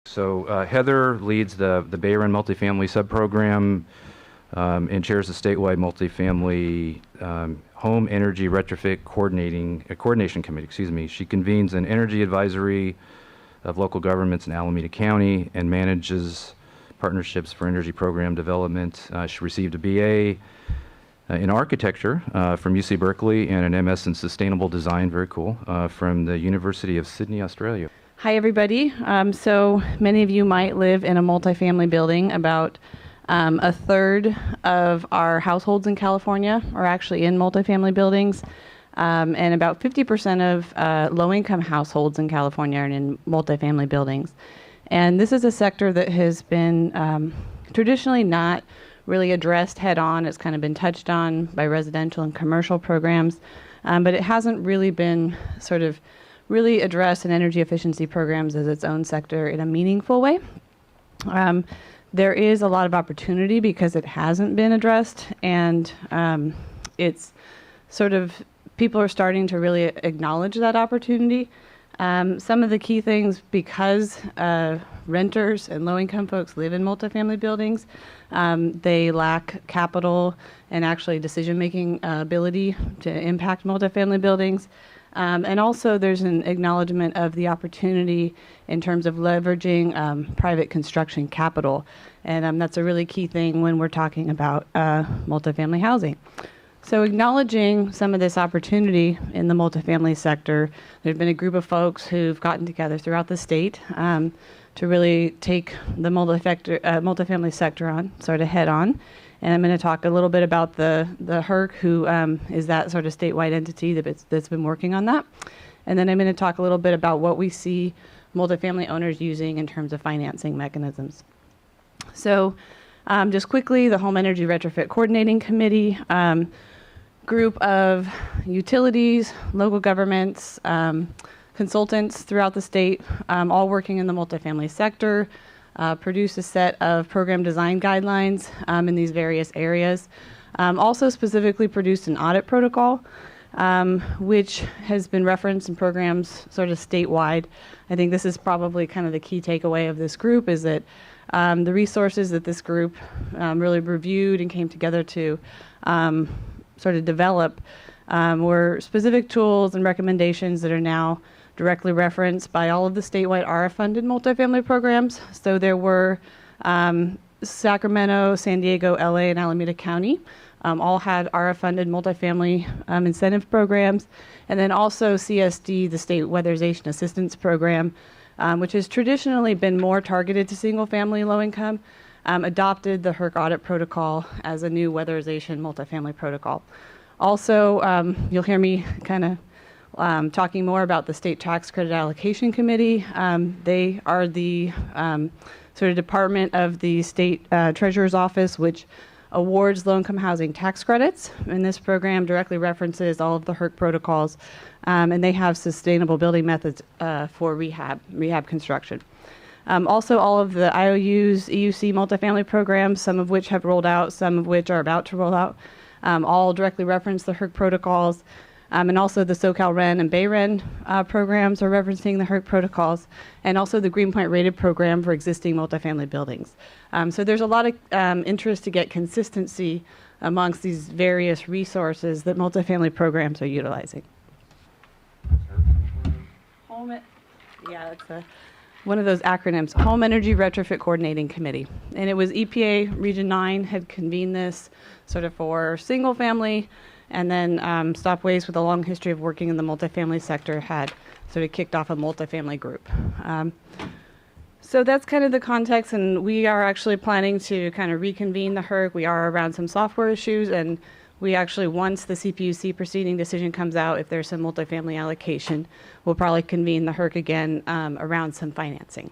So Heather leads the Bay Run multifamily subprogram and chairs the statewide multifamily home energy retrofit coordination committee. Excuse me. She convenes an energy advisory of local governments in Alameda County and manages partnerships for energy program development. She received a BA in architecture from UC Berkeley and an MS in sustainable design, very cool, from the University of Sydney, Australia. Hi, everybody. So many of you might live in a multifamily building. About a third of our households in California are actually in multifamily buildings, and about 50% of low-income households in California are in multifamily buildings. And this is a sector that has been traditionally not really addressed head-on. It's kind of been touched on by residential and commercial programs, but it hasn't really been sort of really addressed in energy efficiency programs as its own sector in a meaningful way. There is a lot of opportunity because it hasn't been addressed, and it's sort of, people are starting to really acknowledge that opportunity. Some of the key things, because renters and low-income folks live in multifamily buildings, they lack capital and actually decision-making ability to impact multifamily buildings. And also there's an acknowledgement of the opportunity in terms of leveraging private construction capital. And that's a really key thing when we're talking about multifamily housing. So acknowledging some of this opportunity in the multifamily sector, there's been a group of folks who've gotten together throughout the state to really take the multifamily sector on, sort of head on. And I'm going to talk a little bit about the HERC, who is that sort of statewide entity that's been working on that. And then I'm going to talk a little bit about what we see multifamily owners using in terms of financing mechanisms. So just quickly, the Home Energy Retrofit Coordinating Committee, group of utilities, local governments, consultants throughout the state, all working in the multifamily sector, produce a set of program design guidelines in these various areas. Also specifically produced an audit protocol, which has been referenced in programs sort of statewide. I think this is probably kind of the key takeaway of this group, is that the resources that this group really reviewed and came together to sort of develop were specific tools and recommendations that are now directly referenced by all of the statewide ARA-funded multifamily programs. So there were Sacramento, San Diego, LA, and Alameda County all had ARA-funded multifamily incentive programs. And then also CSD, the State Weatherization Assistance Program, which has traditionally been more targeted to single-family low-income, adopted the HERC audit protocol as a new weatherization multifamily protocol. Also, you'll hear me kind of talking more about the State Tax Credit Allocation Committee. They are the sort of department of the State Treasurer's Office, which awards low-income housing tax credits. And this program directly references all of the HERC protocols, and they have sustainable building methods for rehab construction. Also, all of the IOUs, EUC multifamily programs, some of which have rolled out, some of which are about to roll out, all directly reference the HERC protocols. And also the SoCal REN and Bay REN programs are referencing the HERC protocols, and also the Greenpoint rated program for existing multifamily buildings. So there's a lot of interest to get consistency amongst these various resources that multifamily programs are utilizing. That's one of those acronyms, Home Energy Retrofit Coordinating Committee. And it was EPA Region 9 had convened this sort of for single family, and then Stopways, with a long history of working in the multifamily sector, had sort of kicked off a multifamily group. So that's kind of the context, and we are actually planning to kind of reconvene the HERC. We are around some software issues, and we actually, once the CPUC proceeding decision comes out, if there's some multifamily allocation, we'll probably convene the HERC again around some financing.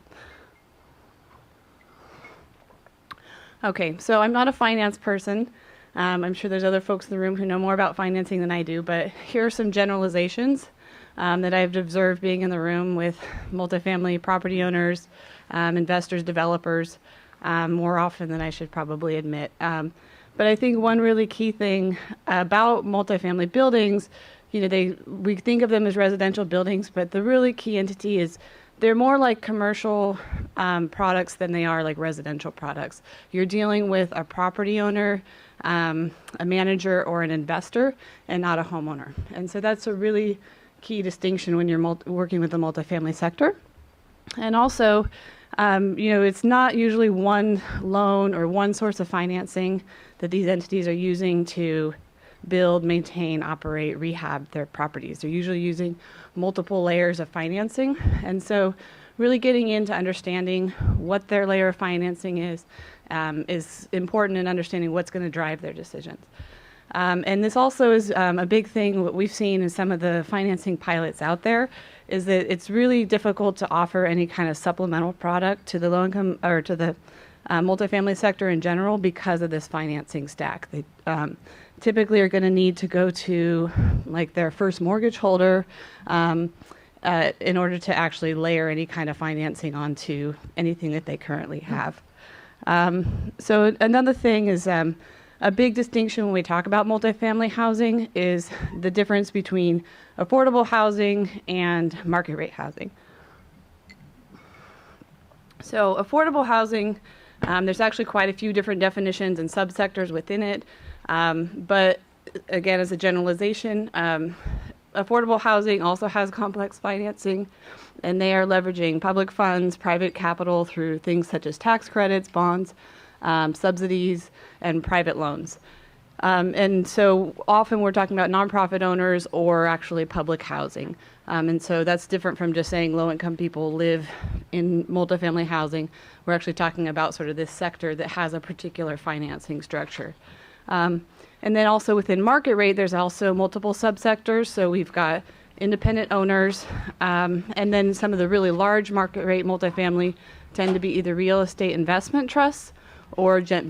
Okay, so I'm not a finance person. I'm sure there's other folks in the room who know more about financing than I do, but here are some generalizations that I've observed being in the room with multifamily property owners, investors, developers, more often than I should probably admit. But I think one really key thing about multifamily buildings, we think of them as residential buildings, but the really key entity is they're more like commercial products than they are like residential products. You're dealing with a property owner, a manager, or an investor, and not a homeowner. And so that's a really key distinction when you're working with the multifamily sector. And also, it's not usually one loan or one source of financing that these entities are using to build, maintain, operate, rehab their properties. They're usually using multiple layers of financing. And so really getting into understanding what their layer of financing is important in understanding what's going to drive their decisions. And this also is a big thing. What we've seen in some of the financing pilots out there is that it's really difficult to offer any kind of supplemental product to the low-income or to the multifamily sector in general because of this financing stack. They typically are going to need to go to like their first mortgage holder in order to actually layer any kind of financing onto anything that they currently have. So another thing is a big distinction when we talk about multifamily housing is the difference between affordable housing and market rate housing. So affordable housing, there's actually quite a few different definitions and subsectors within it. But again, as a generalization, affordable housing also has complex financing, and they are leveraging public funds, private capital through things such as tax credits, bonds, subsidies, and private loans. And so often we're talking about nonprofit owners or actually public housing. And so that's different from just saying low-income people live in multifamily housing. We're actually talking about sort of this sector that has a particular financing structure. And then also within market rate, there's also multiple subsectors. So we've got independent owners, and then some of the really large market rate multifamily tend to be either real estate investment trusts or joint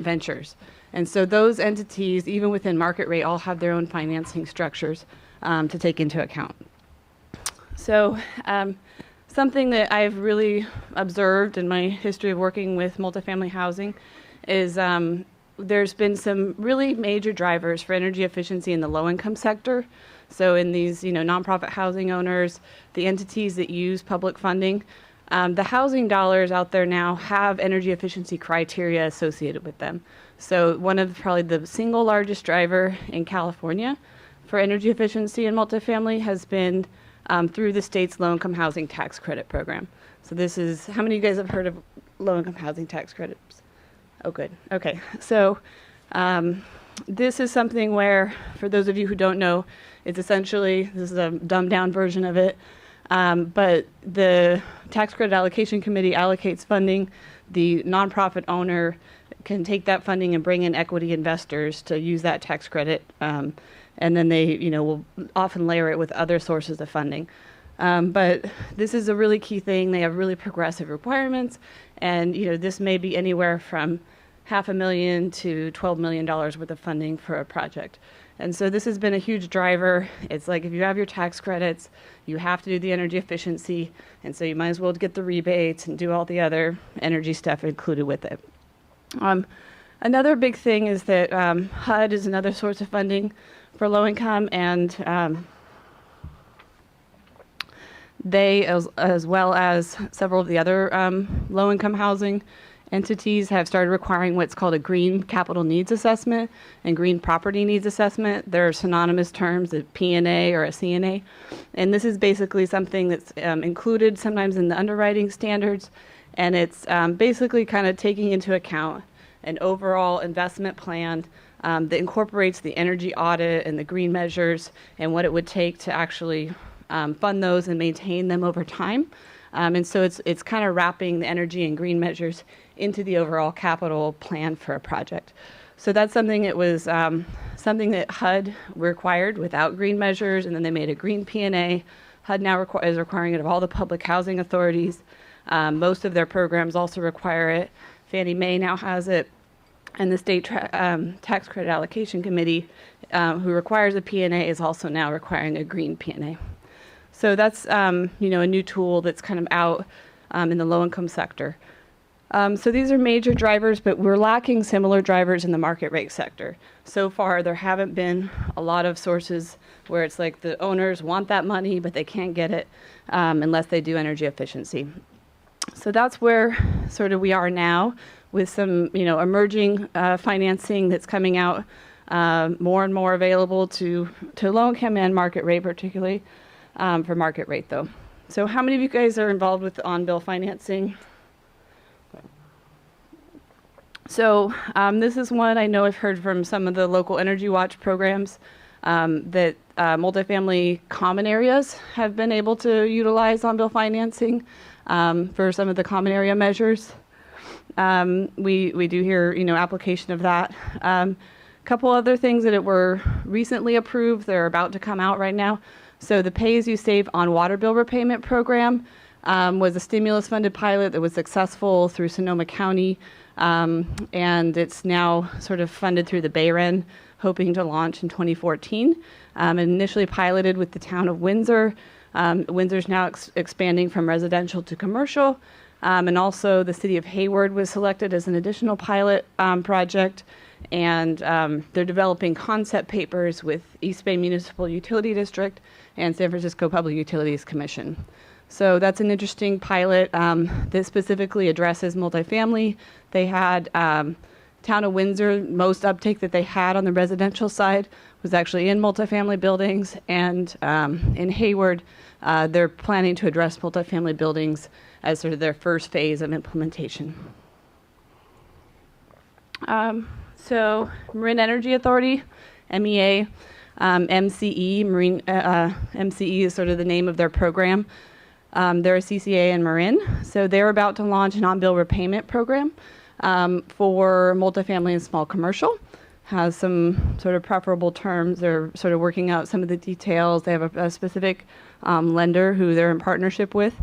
ventures. And so those entities, even within market rate, all have their own financing structures to take into account. So something that I've really observed in my history of working with multifamily housing is there's been some really major drivers for energy efficiency in the low-income sector. So in these, nonprofit housing owners, the entities that use public funding, the housing dollars out there now have energy efficiency criteria associated with them. So one of probably the single largest driver in California for energy efficiency in multifamily has been through the state's low-income housing tax credit program. So this is, how many of you guys have heard of low-income housing tax credits? Oh, good. Okay. So this is something where, for those of you who don't know, it's essentially, this is a dumbed-down version of it, but the Tax Credit Allocation Committee allocates funding. The nonprofit owner can take that funding and bring in equity investors to use that tax credit, and then they, will often layer it with other sources of funding. But this is a really key thing. They have really progressive requirements, and this may be anywhere from $500,000 to $12 million worth of funding for a project. And so this has been a huge driver. It's like if you have your tax credits, you have to do the energy efficiency, and so you might as well get the rebates and do all the other energy stuff included with it. Another big thing is that HUD is another source of funding for low income, and they, as well as several of the other low income housing entities, have started requiring what's called a green capital needs assessment and green property needs assessment. They're synonymous terms, a P&A or a CNA. And this is basically something that's included sometimes in the underwriting standards. And it's basically kind of taking into account an overall investment plan that incorporates the energy audit and the green measures and what it would take to actually fund those and maintain them over time. And so it's kind of wrapping the energy and green measures into the overall capital plan for a project. So that's something that was something that HUD required without green measures, and then they made a green P&A. HUD now is requiring it of all the public housing authorities. Most of their programs also require it. Fannie Mae now has it, and the State Tax Credit Allocation Committee, who requires a P&A, is also now requiring a green P&A. So that's a new tool that's kind of out in the low-income sector. So these are major drivers, but we're lacking similar drivers in the market rate sector. So far, there haven't been a lot of sources where it's like the owners want that money, but they can't get it unless they do energy efficiency. So that's where sort of we are now with some, emerging financing that's coming out, more and more available to low-income and market rate, particularly for market rate, though. So how many of you guys are involved with on-bill financing? So this is one I know I've heard from some of the local Energy Watch programs that multifamily common areas have been able to utilize on-bill financing for some of the common area measures. We do hear, application of that. Couple other things that were recently approved, they're about to come out right now. So the Pay As You Save on Water Bill Repayment Program was a stimulus-funded pilot that was successful through Sonoma County. And it's now sort of funded through the BayREN, hoping to launch in 2014. Initially piloted with the town of Windsor. Windsor's now expanding from residential to commercial. And also the city of Hayward was selected as an additional pilot project. And they're developing concept papers with East Bay Municipal Utility District and San Francisco Public Utilities Commission. So that's an interesting pilot that specifically addresses multifamily. They had Town of Windsor, most uptake that they had on the residential side was actually in multifamily buildings, and in Hayward, they're planning to address multifamily buildings as sort of their first phase of implementation. So Marin Energy Authority, MEA, MCE, MCE is sort of the name of their program. They're a CCA in Marin, so they're about to launch an on-bill repayment program for multifamily and small commercial. Has some sort of preferable terms. They're sort of working out some of the details. They have a specific lender who they're in partnership with.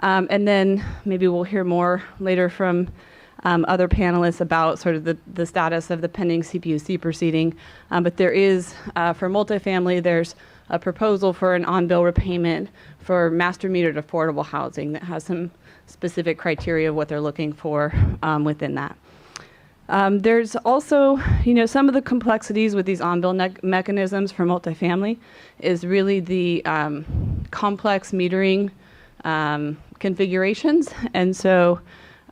And then maybe we'll hear more later from other panelists about sort of the status of the pending CPUC proceeding. But there is, for multifamily, there's a proposal for an on-bill repayment for master metered affordable housing that has some specific criteria of what they're looking for within that. There's also, some of the complexities with these on-bill mechanisms for multifamily is really the complex metering configurations. And so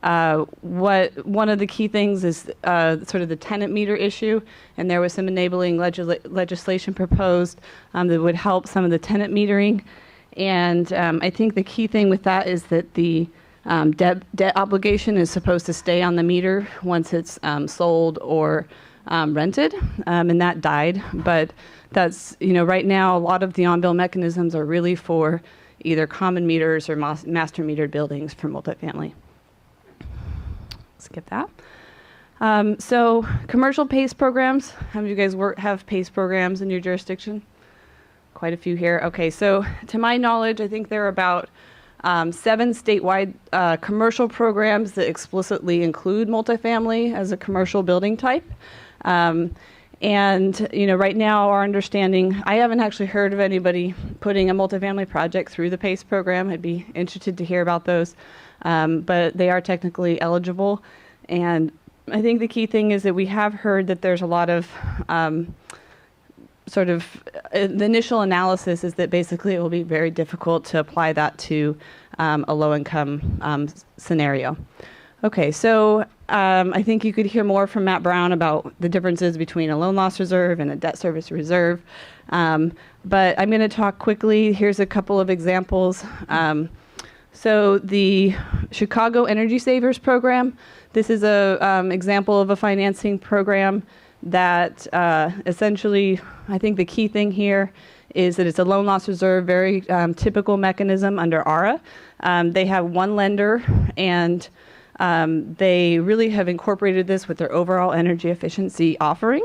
one of the key things is sort of the tenant meter issue, and there was some enabling legislation proposed that would help some of the tenant metering. And I think the key thing with that is that the debt obligation is supposed to stay on the meter once it's sold or rented, and that died. But that's, right now a lot of the on-bill mechanisms are really for either common meters or master metered buildings for multifamily. Skip that. So commercial PACE programs. How many of you guys have PACE programs in your jurisdiction? Quite a few here. Okay, so to my knowledge, I think there are about 7 statewide commercial programs that explicitly include multifamily as a commercial building type. And, right now our understanding, I haven't actually heard of anybody putting a multifamily project through the PACE program. I'd be interested to hear about those. But they are technically eligible. And I think the key thing is that we have heard that there's a lot of the initial analysis is that basically it will be very difficult to apply that to a low-income scenario. Okay, so I think you could hear more from Matt Brown about the differences between a loan loss reserve and a debt service reserve. But I'm going to talk quickly. Here's a couple of examples. So the Chicago Energy Savers Program, this is a example of a financing program that essentially, I think the key thing here is that it's a loan loss reserve, very typical mechanism under ARA. They have one lender, and they really have incorporated this with their overall energy efficiency offering.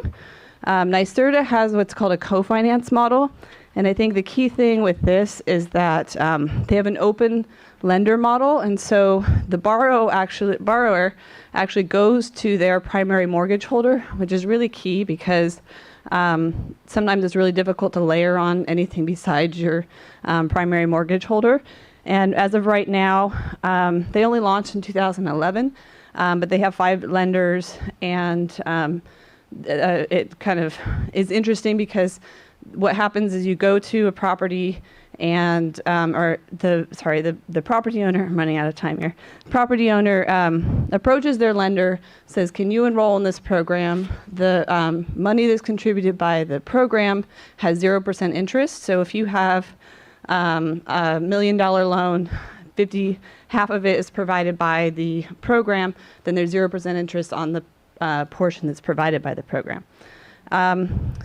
NYSERDA has what's called a co-finance model, and I think the key thing with this is that they have an open lender model, and so the borrower actually goes to their primary mortgage holder, which is really key because sometimes it's really difficult to layer on anything besides your primary mortgage holder. And as of right now, they only launched in 2011, but they have 5 lenders, and it kind of is interesting because what happens is you go to a property and the property owner, I'm running out of time here. Property owner approaches their lender, says, can you enroll in this program? The money that's contributed by the program has 0% interest. So if you have a $1 million loan, half of it is provided by the program, then there's 0% interest on the portion that's provided by the program.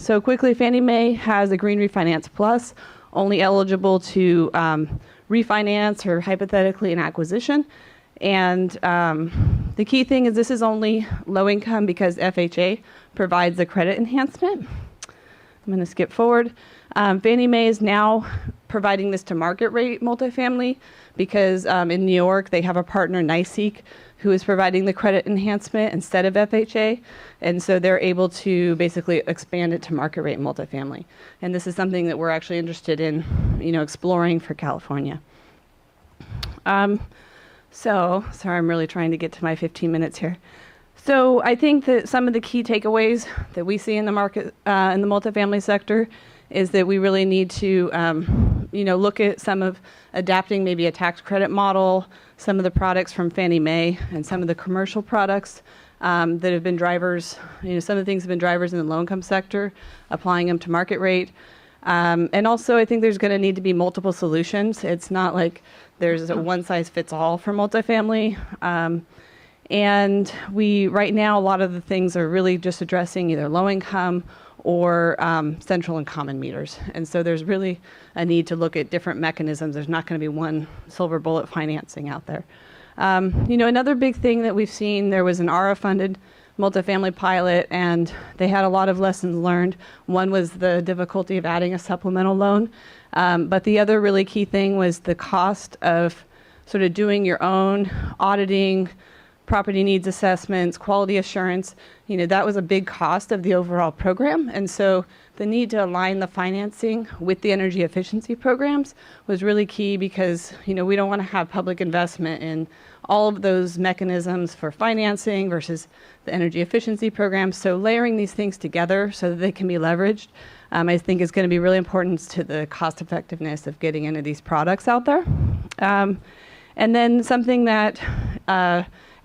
So quickly, Fannie Mae has a Green Refinance Plus, only eligible to refinance or hypothetically an acquisition. And the key thing is this is only low income because FHA provides a credit enhancement. I'm going to skip forward. Fannie Mae is now providing this to market rate multifamily because in New York they have a partner, SEEC, who is providing the credit enhancement instead of FHA. And so they're able to basically expand it to market rate multifamily. And this is something that we're actually interested in, exploring for California. So, sorry, I'm really trying to get to my 15 minutes here. So I think that some of the key takeaways that we see in the market, in the multifamily sector, is that we really need to, look at some of adapting maybe a tax credit model, some of the products from Fannie Mae, and some of the commercial products that have been drivers. Some of the things have been drivers in the low-income sector, applying them to market rate. And also, I think there's going to need to be multiple solutions. It's not like there's a one-size-fits-all for multifamily. And right now, a lot of the things are really just addressing either low income or central and common meters. And so there's really a need to look at different mechanisms. There's not going to be one silver bullet financing out there. Another big thing that we've seen, there was an ARA-funded multifamily pilot, and they had a lot of lessons learned. One was the difficulty of adding a supplemental loan. But the other really key thing was the cost of sort of doing your own auditing, property needs assessments, quality assurance. That was a big cost of the overall program. And so the need to align the financing with the energy efficiency programs was really key because, we don't want to have public investment in all of those mechanisms for financing versus the energy efficiency programs. So layering these things together so that they can be leveraged, I think is going to be really important to the cost effectiveness of getting into these products out there. And then something that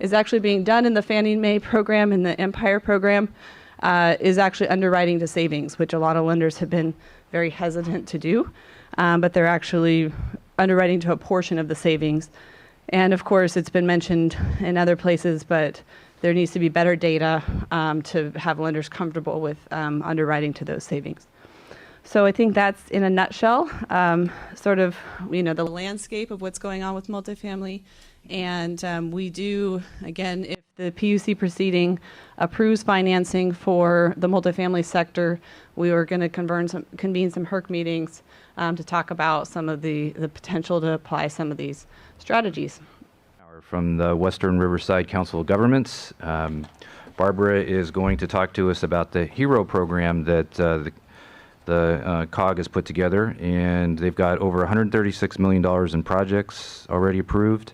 is actually being done in the Fannie Mae program and the Empire program is actually underwriting to savings, which a lot of lenders have been very hesitant to do, but they're actually underwriting to a portion of the savings. And of course, it's been mentioned in other places, but there needs to be better data to have lenders comfortable with underwriting to those savings. So I think that's, in a nutshell, sort of, the landscape of what's going on with multifamily. And we do, again, if the PUC proceeding approves financing for the multifamily sector, we are going to convene some HERC meetings to talk about some of the potential to apply some of these strategies. From the Western Riverside Council of Governments, Barbara is going to talk to us about the HERO program that the COG has put together, and they've got over $136 million in projects already approved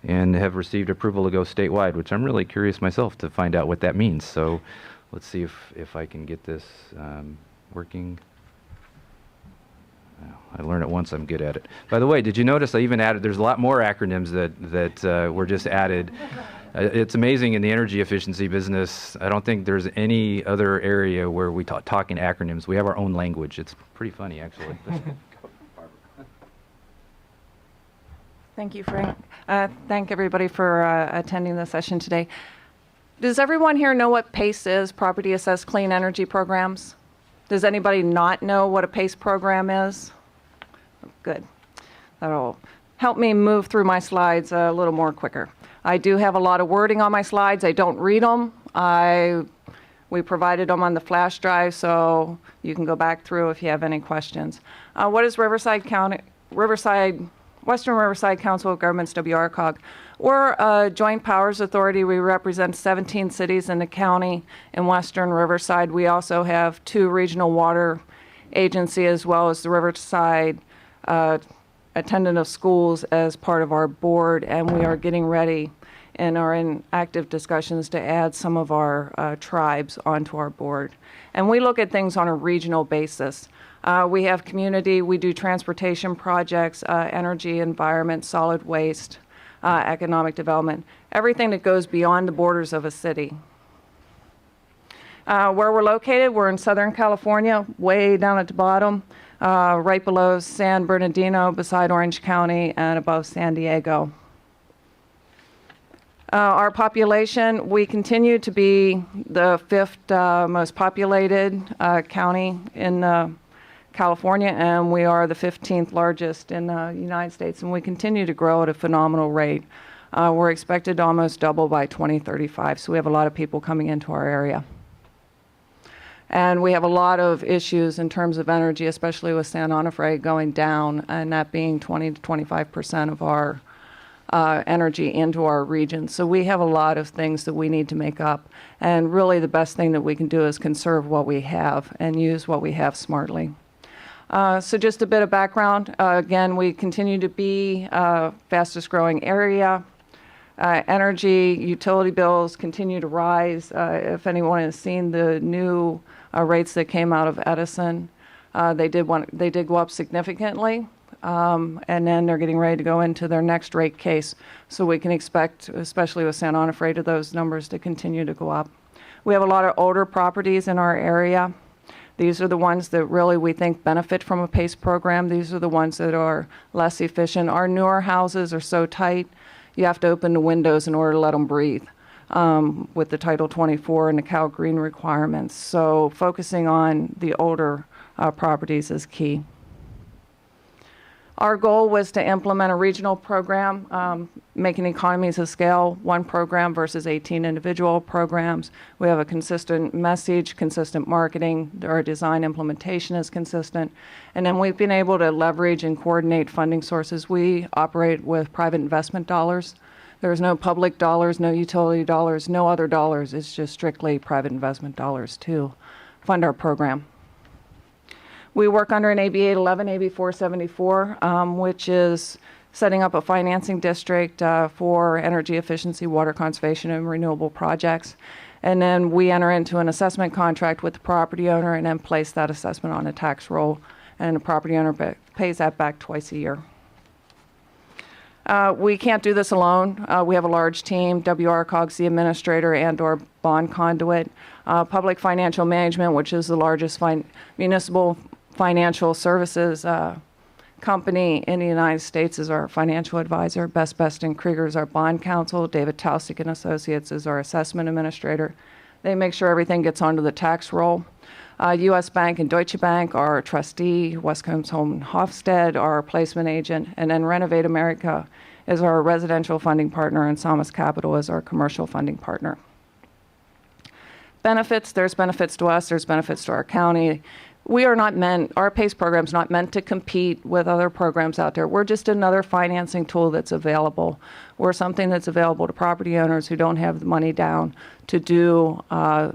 and have received approval to go statewide, which I'm really curious myself to find out what that means. So let's see if I can get this working. I learn it once, I'm good at it. By the way, did you notice I even added, there's a lot more acronyms that were just added. It's amazing in the energy efficiency business. I don't think there's any other area where we talk in acronyms. We have our own language. It's pretty funny, actually. Thank you, Frank. Thank everybody for attending the session today. Does everyone here know what PACE is, Property Assessed Clean Energy Programs? Does anybody not know what a PACE program is? Good. That'll help me move through my slides a little more quicker. I do have a lot of wording on my slides. I don't read them. We provided them on the flash drive, so you can go back through if you have any questions. What is Western Riverside Council of Governments, WRCOG? We're a joint powers authority. We represent 17 cities in the county in Western Riverside. We also have 2 regional water agencies as well as the Riverside attendant of schools as part of our board, and we are getting ready and are in active discussions to add some of our tribes onto our board. And we look at things on a regional basis. We have community, we do transportation projects, energy, environment, solid waste, economic development, everything that goes beyond the borders of a city. Where we're located, we're in Southern California, way down at the bottom, right below San Bernardino, beside Orange County, and above San Diego. Our population, we continue to be the 5th most populated county in California, and we are the 15th largest in the United States, and we continue to grow at a phenomenal rate. We're expected to almost double by 2035, so we have a lot of people coming into our area. And we have a lot of issues in terms of energy, especially with San Onofre going down, and that being 20 to 25% of our energy into our region. So we have a lot of things that we need to make up. And really the best thing that we can do is conserve what we have and use what we have smartly. So just a bit of background. Again, we continue to be fastest growing area. Energy, utility bills continue to rise. If anyone has seen the new rates that came out of Edison, they did go up significantly. And then they're getting ready to go into their next rate case. So we can expect, especially with San Onofre, those numbers to continue to go up. We have a lot of older properties in our area. These are the ones that really we think benefit from a PACE program. These are the ones that are less efficient. Our newer houses are so tight, you have to open the windows in order to let them breathe with the Title 24 and the Cal Green requirements. So focusing on the older properties is key. Our goal was to implement a regional program, making economies of scale, one program versus 18 individual programs. We have a consistent message, consistent marketing. Our design implementation is consistent. And then we've been able to leverage and coordinate funding sources. We operate with private investment dollars. There's no public dollars, no utility dollars, no other dollars. It's just strictly private investment dollars to fund our program. We work under an AB 811, AB 474, which is setting up a financing district for energy efficiency, water conservation, and renewable projects. And then we enter into an assessment contract with the property owner and then place that assessment on a tax roll, and the property owner pays that back twice a year. We can't do this alone. We have a large team, WRCOG's the administrator and/or bond conduit. Public Financial Management, which is the largest municipal financial services company in the United States, is our financial advisor. Best and Krieger is our bond counsel. David Taussig and Associates is our assessment administrator. They make sure everything gets onto the tax roll. U.S. Bank and Deutsche Bank are our trustee. West Coast Home and Hofstede are our placement agent. And then Renovate America is our residential funding partner, and Samas Capital is our commercial funding partner. Benefits, there's benefits to us, there's benefits to our county. Our PACE program is not meant to compete with other programs out there. We're just another financing tool that's available. We're something that's available to property owners who don't have the money down to do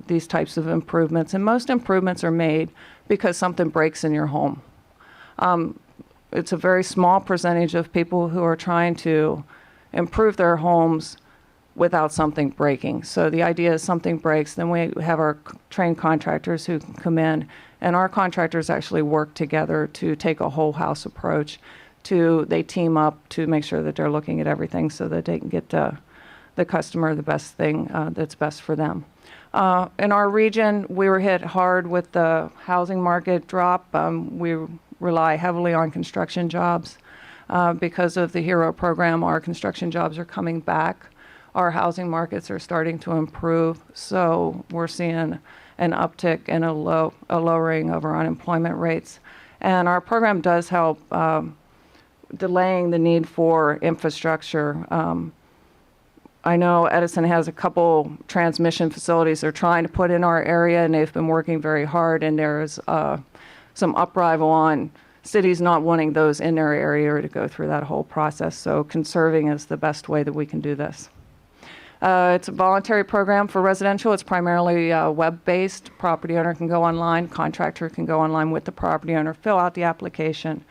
these types of improvements. And most improvements are made because something breaks in your home. It's a very small percentage of people who are trying to improve their homes without something breaking. So the idea is something breaks, then we have our trained contractors who can come in, and our contractors actually work together to take a whole house approach. They team up to make sure that they're looking at everything so that they can get the customer the best thing that's best for them. In our region, we were hit hard with the housing market drop. We rely heavily on construction jobs. Because of the HERO program, our construction jobs are coming back. Our housing markets are starting to improve, so we're seeing an uptick and a lowering of our unemployment rates. And our program does help delaying the need for infrastructure. I know Edison has a couple transmission facilities they're trying to put in our area, and they've been working very hard, and there's some uprisal on cities not wanting those in their area to go through that whole process. So conserving is the best way that we can do this. It's a voluntary program for residential. It's primarily web-based. Property owner can go online, contractor can go online with the property owner, fill out the application,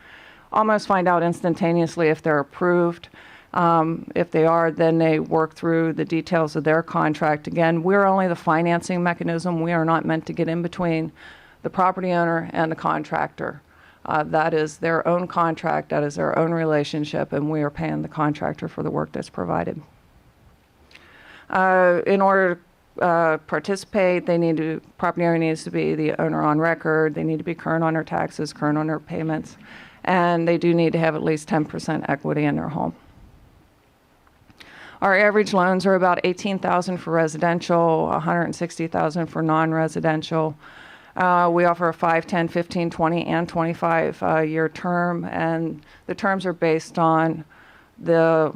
almost find out instantaneously if they're approved. If they are, then they work through the details of their contract. Again, we're only the financing mechanism. We are not meant to get in between the property owner and the contractor. That is their own contract, that is their own relationship, and we are paying the contractor for the work that's provided. In order to participate, property owner needs to be the owner on record. They need to be current on their taxes, current on their payments, and they do need to have at least 10% equity in their home. Our average loans are about $18,000 for residential, $160,000 for non-residential. We offer a 5, 10, 15, 20, and 25-year term, and the terms are based on the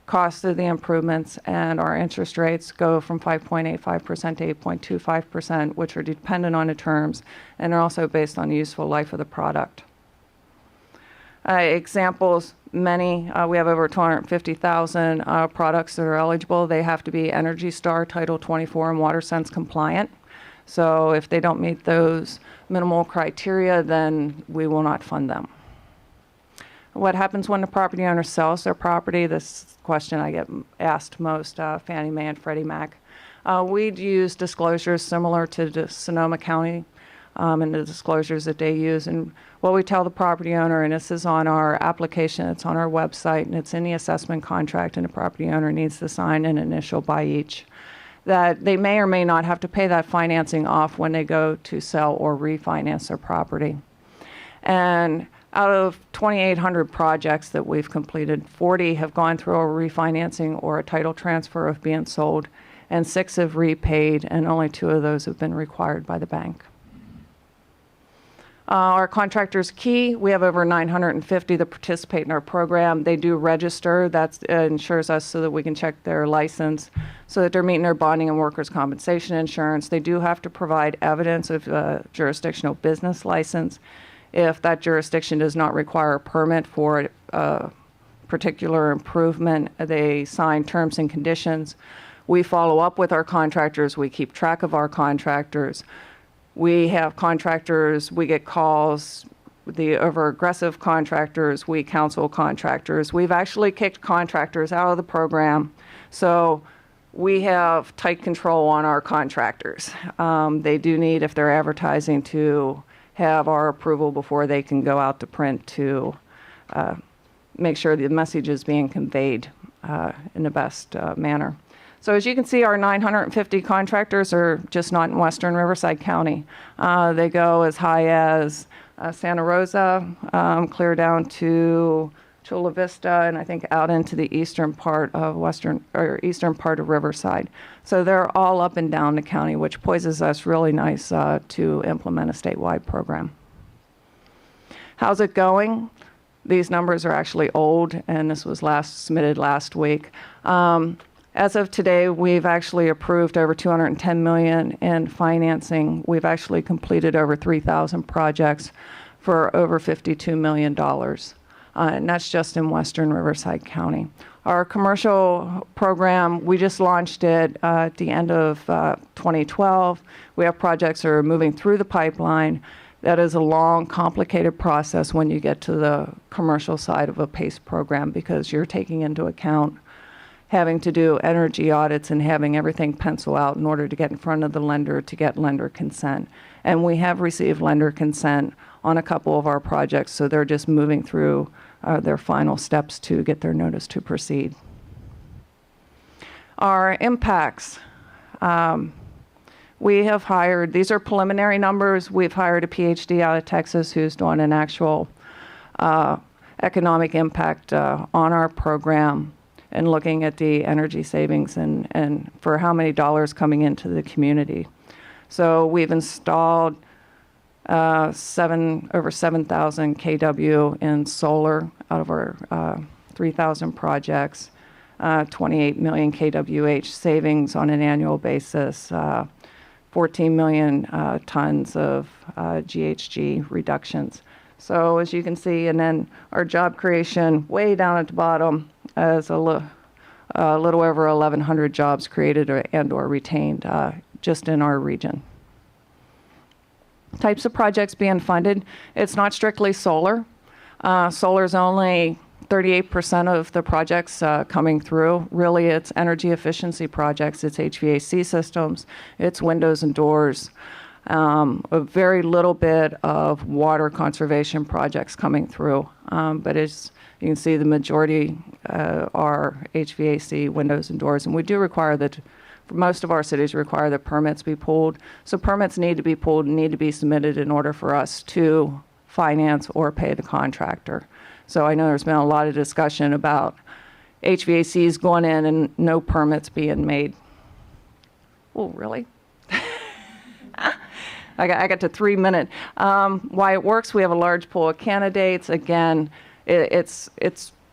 cost of the improvements, and our interest rates go from 5.85% to 8.25%, which are dependent on the terms, and are also based on the useful life of the product. Examples, many, we have over 250,000 products that are eligible. They have to be Energy Star Title 24 and WaterSense compliant. So if they don't meet those minimal criteria, then we will not fund them. What happens when the property owner sells their property? This question I get asked most, Fannie Mae and Freddie Mac. We'd use disclosures similar to the Sonoma County and the disclosures that they use. And what we tell the property owner, and this is on our application, it's on our website, and it's in the assessment contract, and the property owner needs to sign an initial by each, that they may or may not have to pay that financing off when they go to sell or refinance their property. And out of 2,800 projects that we've completed, 40 have gone through a refinancing or a title transfer of being sold, and 6 have repaid, and only 2 of those have been required by the bank. Our contractors key, we have over 950 that participate in our program. They do register. That ensures us so that we can check their license, so that they're meeting their bonding and workers' compensation insurance. They do have to provide evidence of jurisdictional business license. If that jurisdiction does not require a permit for a particular improvement, they sign terms and conditions. We follow up with our contractors. We keep track of our contractors. We have contractors, we get calls, the over-aggressive contractors, we counsel contractors. We've actually kicked contractors out of the program, so we have tight control on our contractors. They do need, if they're advertising, to have our approval before they can go out to print to make sure the message is being conveyed in the best manner. So as you can see, our 950 contractors are just not in western Riverside County. They go as high as Santa Rosa, clear down to Chula Vista, and I think out into the eastern part of Riverside. So they're all up and down the county, which poises us really nice to implement a statewide program. How's it going? These numbers are actually old, and this was submitted last week. As of today, we've actually approved over $210 million in financing. We've actually completed over 3,000 projects for over $52 million. And that's just in western Riverside County. Our commercial program, we just launched it at the end of 2012. We have projects that are moving through the pipeline. That is a long, complicated process when you get to the commercial side of a PACE program, because you're taking into account having to do energy audits and having everything pencil out in order to get in front of the lender to get lender consent. And we have received lender consent on a couple of our projects, so they're just moving through their final steps to get their notice to proceed. Our impacts. We have hired, these are preliminary numbers, we've hired a PhD out of Texas who's doing an actual economic impact on our program, and looking at the energy savings and for how many dollars coming into the community. So we've installed over 7,000 kW in solar out of our 3,000 projects, 28 million kWh savings on an annual basis, 14 million tons of GHG reductions. So as you can see, and then our job creation way down at the bottom is a little over 1,100 jobs created or retained just in our region. Types of projects being funded. It's not strictly solar. Solar is only 38% of the projects coming through, really it's energy efficiency projects, it's HVAC systems, it's windows and doors, a very little bit of water conservation projects coming through. But as you can see, the majority are HVAC, windows and doors, and we do require that. Most of our cities require that permits be pulled. So permits need to be pulled and need to be submitted in order for us to finance or pay the contractor. So I know there's been a lot of discussion about HVACs going in and no permits being made. Oh, really? I got to 3 minutes. Why it works, we have a large pool of candidates. Again, it's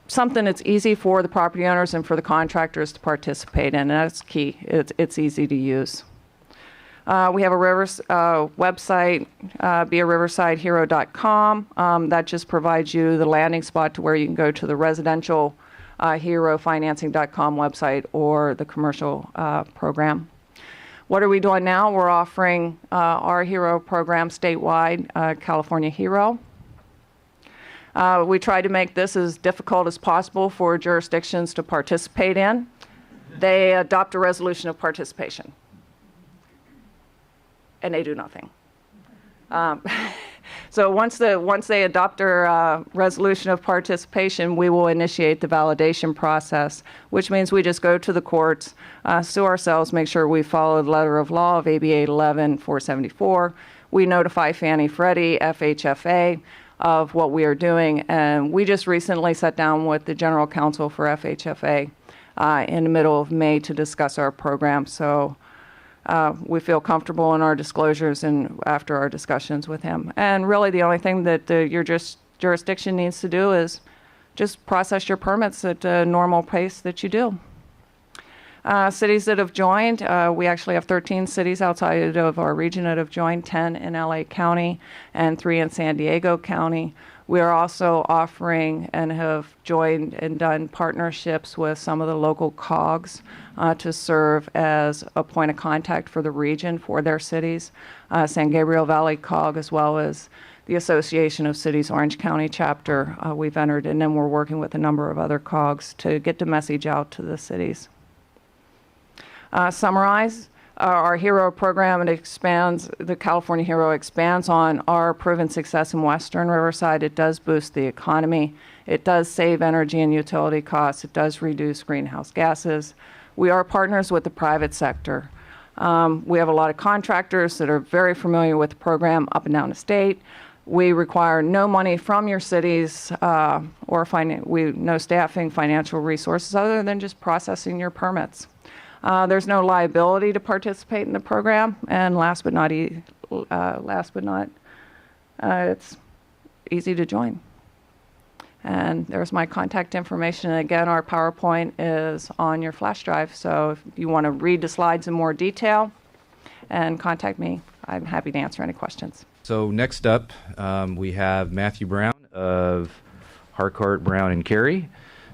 something that's easy for the property owners and for the contractors to participate in, and that's key. It's easy to use. We have a website, beariversidehero.com. That just provides you the landing spot to where you can go to the residential herofinancing.com website or the commercial program. What are we doing now? We're offering our HERO program statewide, California HERO. We try to make this as difficult as possible for jurisdictions to participate in. They adopt a resolution of participation, and they do nothing. So once they adopt their resolution of participation, we will initiate the validation process, which means we just go to the courts, sue ourselves, make sure we follow the letter of law of AB 811-474. We notify Fannie Freddie, FHFA, of what we are doing, and we just recently sat down with the general counsel for FHFA in the middle of May to discuss our program. So we feel comfortable in our disclosures and after our discussions with him. And really the only thing that your jurisdiction needs to do is just process your permits at a normal pace that you do. Cities that have joined, we actually have 13 cities outside of our region that have joined, 10 in LA County and 3 in San Diego County. We are also offering and have joined and done partnerships with some of the local COGs to serve as a point of contact for the region for their cities. San Gabriel Valley COG, as well as the Association of Cities Orange County chapter, we've entered, and then we're working with a number of other COGs to get the message out to the cities. Summarize, our HERO program, it expands, the California HERO expands on our proven success in Western Riverside. It does boost the economy. It does save energy and utility costs. It does reduce greenhouse gases. We are partners with the private sector. We have a lot of contractors that are very familiar with the program up and down the state. We require no money from your cities or no staffing, financial resources other than just processing your permits. There's no liability to participate in the program, and last but not, it's easy to join. And there's my contact information. And again, our PowerPoint is on your flash drive, so if you want to read the slides in more detail and contact me, I'm happy to answer any questions. So next up, we have Matthew Brown of Harcourt, Brown, and Carey.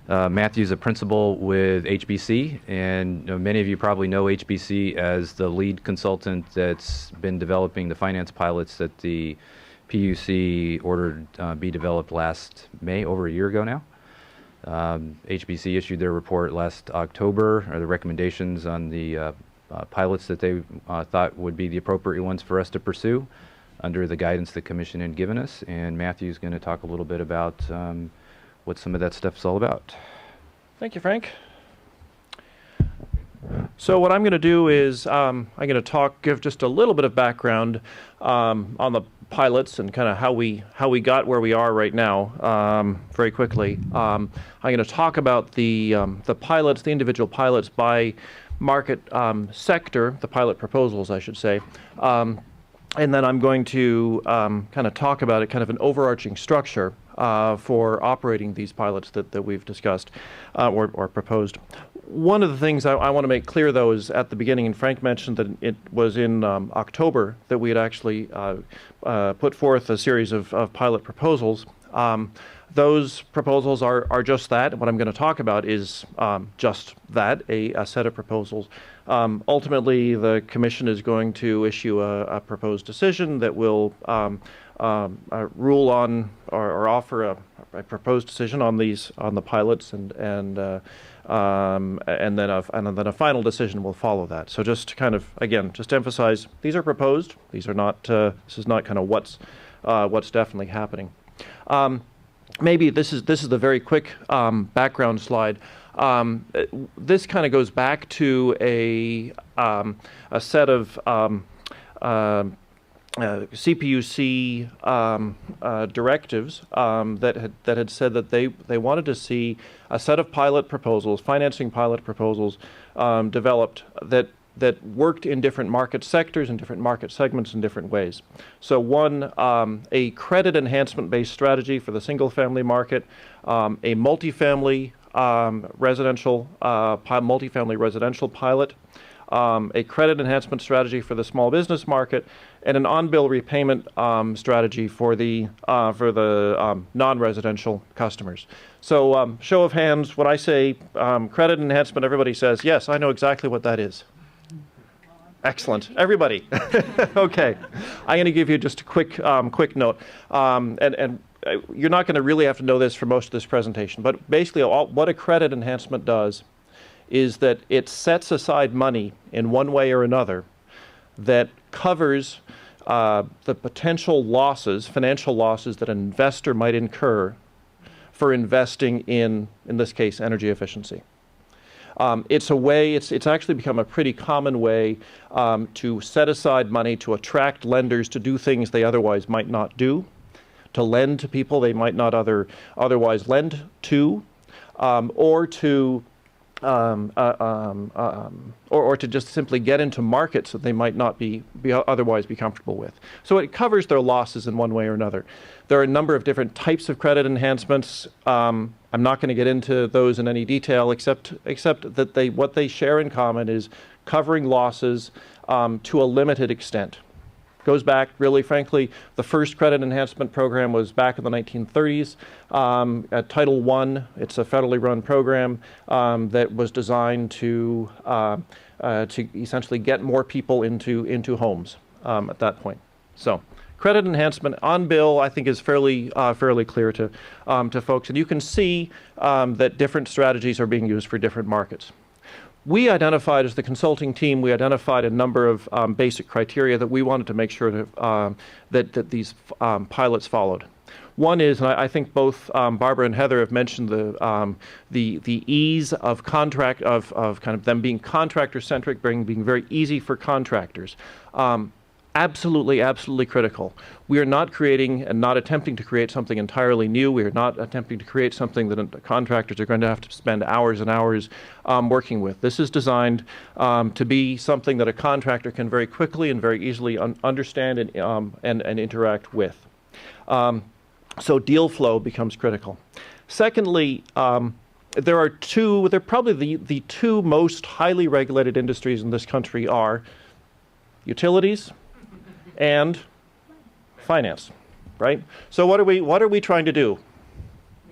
Matthew's a principal with HBC, and many of you probably know HBC as the lead consultant that's been developing the finance pilots that the PUC ordered be developed last May, over a year ago now. HBC issued their report last October, or the recommendations on the pilots that they thought would be the appropriate ones for us to pursue under the guidance the Commission had given us, and Matthew's going to talk a little bit about what some of that stuff's all about. Thank you, Frank. So what I'm going to do is I'm going to give just a little bit of background on the pilots and kind of how we got where we are right now very quickly. I'm going to talk about the pilots, the individual pilots by market sector, the pilot proposals, I should say. And then I'm going to kind of talk about it, kind of an overarching structure for operating these pilots that we've discussed or proposed. One of the things I want to make clear, though, is at the beginning, and Frank mentioned that it was in October that we had actually put forth a series of pilot proposals. Those proposals are just that. What I'm going to talk about is just that, a set of proposals. Ultimately, the Commission is going to issue a proposed decision that will rule on or offer a proposed decision on the pilots, and then a final decision will follow that. So just to kind of, again, just to emphasize, these are proposed. These are not. This is not kind of what's definitely happening. Maybe this is the very quick background slide. This kind of goes back to a set of CPUC directives that had said that they wanted to see a set of pilot proposals, financing pilot proposals, developed that worked in different market sectors and different market segments in different ways. So one, a credit enhancement-based strategy for the single-family market, a multifamily residential pilot, a credit enhancement strategy for the small business market, and an on-bill repayment strategy for the non-residential customers. So show of hands, when I say credit enhancement, everybody says, yes, I know exactly what that is. Excellent. Everybody. Okay. I'm going to give you just a quick note. And you're not going to really have to know this for most of this presentation, but basically what a credit enhancement does is that it sets aside money in one way or another that covers the potential losses, financial losses that an investor might incur for investing in this case, energy efficiency. It's a way, it's actually become a pretty common way to set aside money to attract lenders to do things they otherwise might not do, to lend to people they might not otherwise lend to, or to just simply get into markets that they might not otherwise be comfortable with. So it covers their losses in one way or another. There are a number of different types of credit enhancements. I'm not going to get into those in any detail, except that what they share in common is covering losses to a limited extent. Goes back, really, frankly, the first credit enhancement program was back in the 1930s at Title I. It's a federally run program that was designed to essentially get more people into homes at that point. So credit enhancement on bill, I think, is fairly clear to folks, and you can see that different strategies are being used for different markets. We identified, as the consulting team, we identified a number of basic criteria that we wanted to make sure that these pilots followed. One is, and I think both Barbara and Heather have mentioned the ease of contract of kind of them being contractor-centric, being very easy for contractors. Absolutely critical. We are not creating and not attempting to create something entirely new. We are not attempting to create something that contractors are going to have to spend hours and hours working with. This is designed to be something that a contractor can very quickly and very easily understand and interact with. So deal flow becomes critical. Secondly, they're probably the two most highly regulated industries in this country are utilities and finance, right? So what are we trying to do?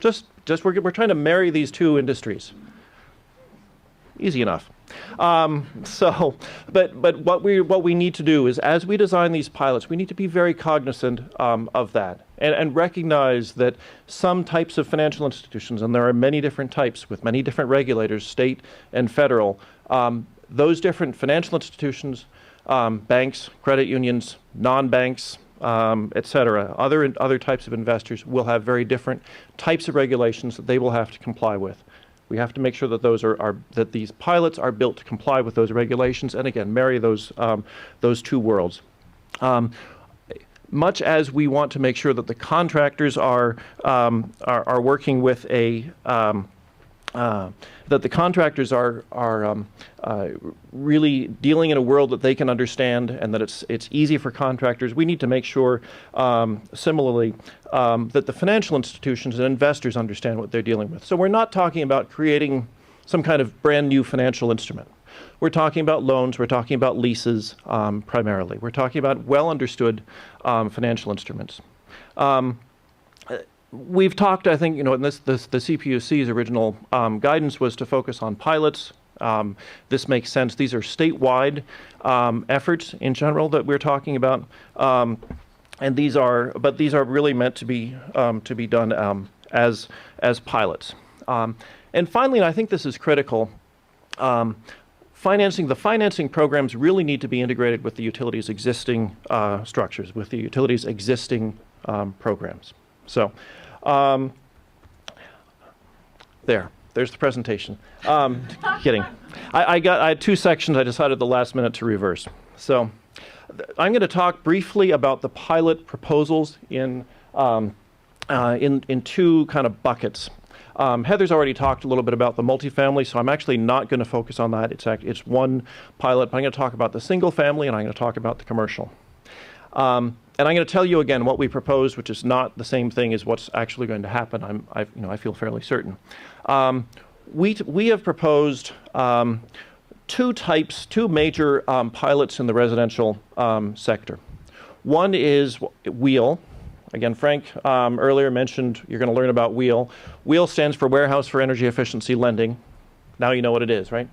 We're trying to marry these two industries. Easy enough. But what we need to do is, as we design these pilots, we need to be very cognizant of that and recognize that some types of financial institutions, and there are many different types with many different regulators, state and federal, those different financial institutions, banks, credit unions, non-banks, et cetera, other types of investors will have very different types of regulations that they will have to comply with. We have to make sure that that these pilots are built to comply with those regulations, and again, marry those two worlds. Much as we want to make sure that the contractors are working with that the contractors are really dealing in a world that they can understand, and that it's easy for contractors. We need to make sure, similarly, that the financial institutions and investors understand what they're dealing with. So we're not talking about creating some kind of brand new financial instrument. We're talking about loans. We're talking about leases, primarily. We're talking about well understood financial instruments. we've talked, I think, in the CPUC's original guidance was to focus on pilots. This makes sense. These are statewide efforts in general that we're talking about, and these are really meant to be done as pilots. And finally, and I think this is critical, the financing programs really need to be integrated with the utilities' existing structures, with the utilities' existing programs. So, there's the presentation. Kidding. I had two sections I decided at the last minute to reverse. So, I'm going to talk briefly about the pilot proposals in two kind of buckets. Heather's already talked a little bit about the multifamily, so I'm actually not going to focus on that. It's one pilot, but I'm going to talk about the single family, and I'm going to talk about the commercial. And I'm going to tell you again what we proposed, which is not the same thing as what's actually going to happen. I feel fairly certain. We have proposed two major pilots in the residential sector. One is WHEEL. Again, Frank earlier mentioned you're going to learn about WHEEL. WHEEL stands for Warehouse for Energy Efficiency Lending. Now you know what it is, right?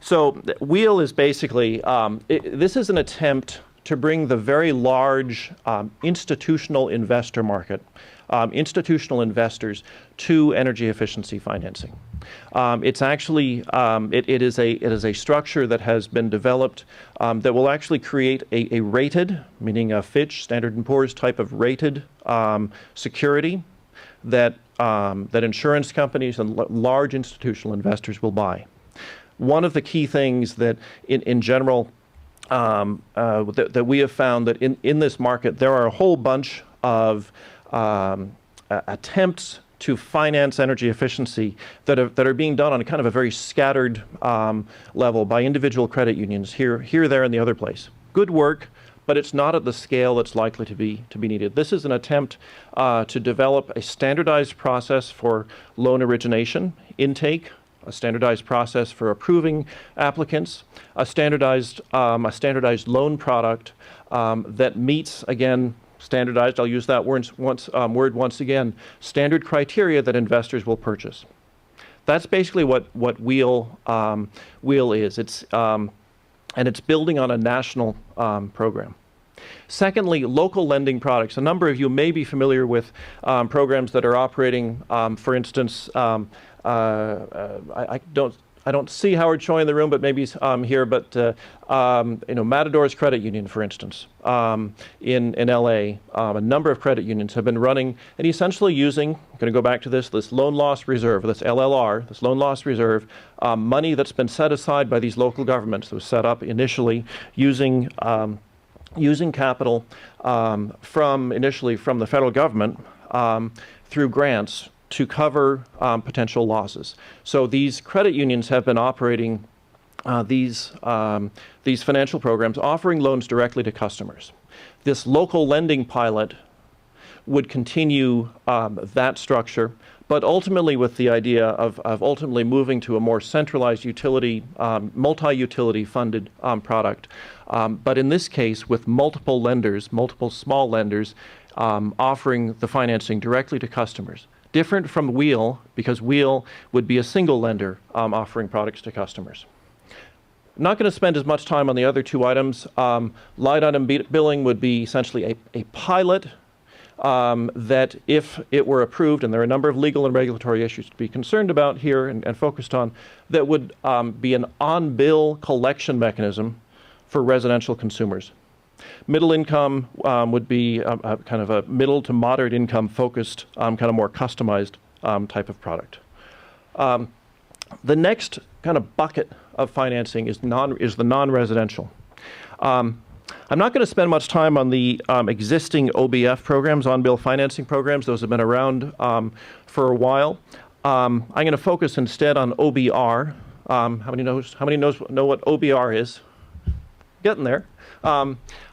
So WHEEL is basically, this is an attempt to bring the very large institutional investor market, institutional investors, to energy efficiency financing. It's actually, it is a structure that has been developed that will actually create a rated, meaning a Fitch, Standard & Poor's type of rated security that insurance companies and large institutional investors will buy. One of the key things that in general that we have found that in this market there are a whole bunch of attempts to finance energy efficiency that are being done on a kind of a very scattered level by individual credit unions here, there, and the other place. Good work, but it's not at the scale that's likely to be needed. This is an attempt to develop a standardized process for loan origination, intake, a standardized process for approving applicants, a standardized loan product that meets, again, standardized, I'll use that word once again, standard criteria that investors will purchase. That's basically what WHEEL is. And it's building on a national program. Secondly, local lending products. A number of you may be familiar with programs that are operating, for instance, I don't see Howard Choi in the room, but maybe he's here. But Matador's Credit Union, for instance, in LA, a number of credit unions have been running and essentially using. I'm going to go back to this loan loss reserve, this LLR, this loan loss reserve, money that's been set aside by these local governments that was set up initially using capital initially from the federal government through grants to cover potential losses. So these credit unions have been operating these financial programs, offering loans directly to customers. This local lending pilot would continue that structure, but ultimately with the idea of ultimately moving to a more centralized utility, multi-utility funded product. But in this case, with multiple lenders, multiple small lenders, offering the financing directly to customers. Different from WHEEL, because WHEEL would be a single lender offering products to customers. I'm not going to spend as much time on the other two items. Line item billing would be essentially a pilot that, if it were approved, and there are a number of legal and regulatory issues to be concerned about here and focused on, that would be an on-bill collection mechanism for residential consumers. Middle income would be kind of a middle to moderate income focused, kind of more customized type of product. The next kind of bucket of financing is the non-residential. I'm not going to spend much time on the existing OBF programs, on-bill financing programs. Those have been around for a while. I'm going to focus instead on OBR. How many know what OBR is? Getting there.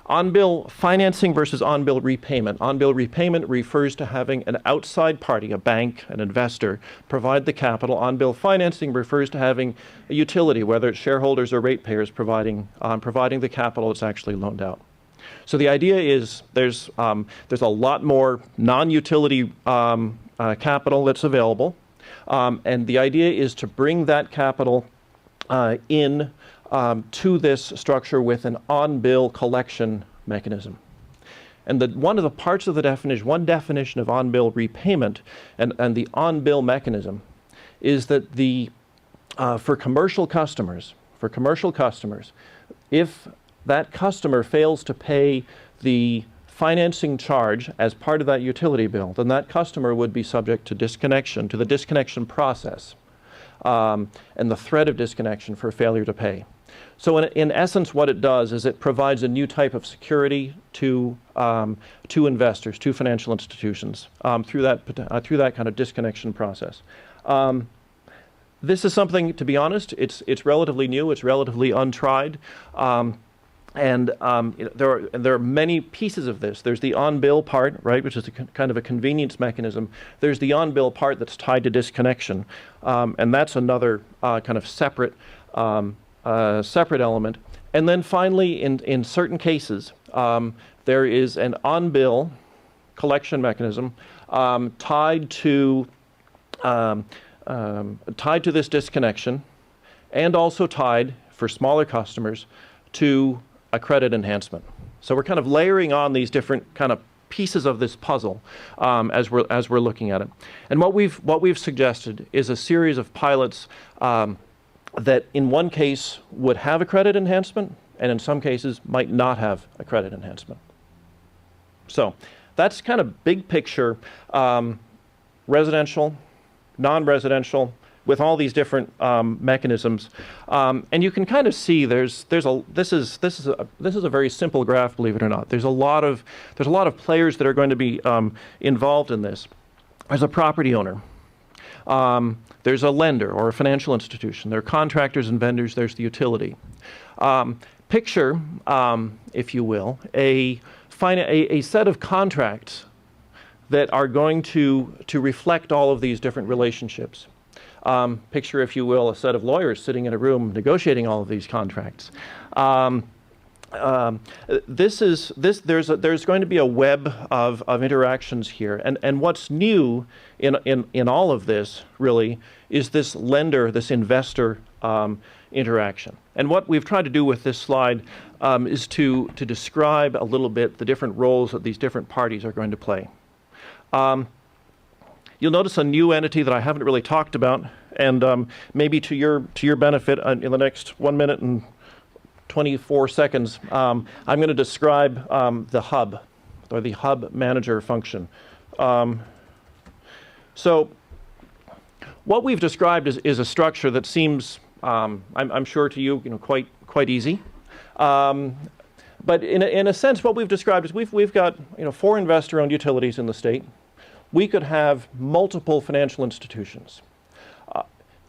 On-bill financing versus on-bill repayment. On-bill repayment refers to having an outside party, a bank, an investor, provide the capital. On-bill financing refers to having a utility, whether it's shareholders or ratepayers, providing the capital that's actually loaned out. So the idea is there's a lot more non-utility capital that's available, and the idea is to bring that capital in to this structure with an on-bill collection mechanism. And one of the parts of the definition, one definition of on-bill repayment and the on-bill mechanism is that for commercial customers, if that customer fails to pay the financing charge as part of that utility bill, then that customer would be subject to disconnection, to the disconnection process, and the threat of disconnection for failure to pay. So in essence, what it does is it provides a new type of security to investors, to financial institutions, through that kind of disconnection process. This is something, to be honest, it's relatively new, it's relatively untried. There are many pieces of this. There's the on-bill part, right, which is kind of a convenience mechanism. There's the on-bill part that's tied to disconnection, and that's another kind of separate element. And then finally, in certain cases, there is an on-bill collection mechanism tied to this disconnection, and also tied, for smaller customers, to a credit enhancement. So we're kind of layering on these different kind of pieces of this puzzle as we're looking at it. And what we've suggested is a series of pilots that in one case would have a credit enhancement, and in some cases might not have a credit enhancement. So that's kind of big picture, residential, non-residential, with all these different mechanisms, and you can kind of see this is a very simple graph, believe it or not. There's a lot of players that are going to be involved in this. There's a property owner. There's a lender or a financial institution. There are contractors and vendors. There's the utility. Picture, if you will, a set of contracts that are going to reflect all of these different relationships. Picture, if you will, a set of lawyers sitting in a room negotiating all of these contracts. There's going to be a web of interactions here, and what's new in all of this really is this investor interaction. And what we've tried to do with this slide is to describe a little bit the different roles that these different parties are going to play. You'll notice a new entity that I haven't really talked about, and maybe to your benefit, in the next 1 minute and 24 seconds, I'm going to describe the hub, or the hub manager function. So what we've described is a structure that seems, I'm sure to you, quite easy. But in a sense, what we've described is we've got 4 investor-owned utilities in the state. We could have multiple financial institutions.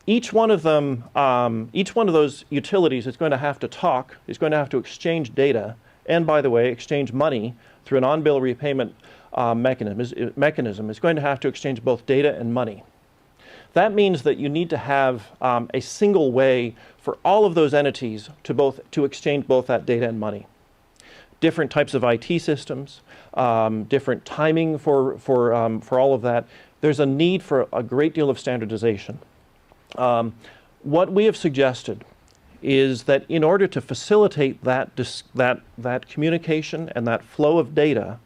Each one of those utilities is going to have to talk, is going to have to exchange data, and by the way, exchange money through an on-bill repayment mechanism. Is going to have to exchange both data and money. That means that you need to have a single way for all of those entities to exchange both that data and money. Different types of IT systems, different timing for all of that. There's a need for a great deal of standardization. What we have suggested is that in order to facilitate that communication and that flow of data,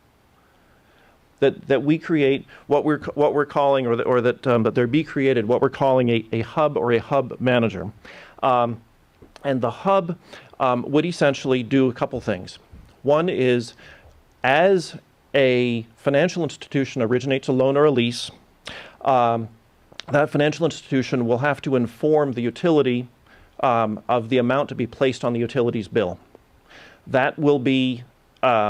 that we create what we're calling, or that there be created what we're calling a hub or a hub manager, and the hub would essentially do a couple things. One is, as a financial institution originates a loan or a lease, that financial institution will have to inform the utility of the amount to be placed on the utility's bill. That will be that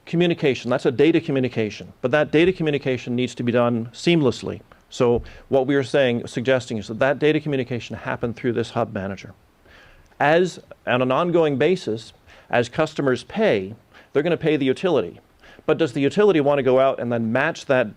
communication. That's a data communication, but that data communication needs to be done seamlessly. So what we are suggesting is that data communication happen through this hub manager. As on an ongoing basis, as customers pay, they're going to pay the utility. But does the utility want to go out and then match that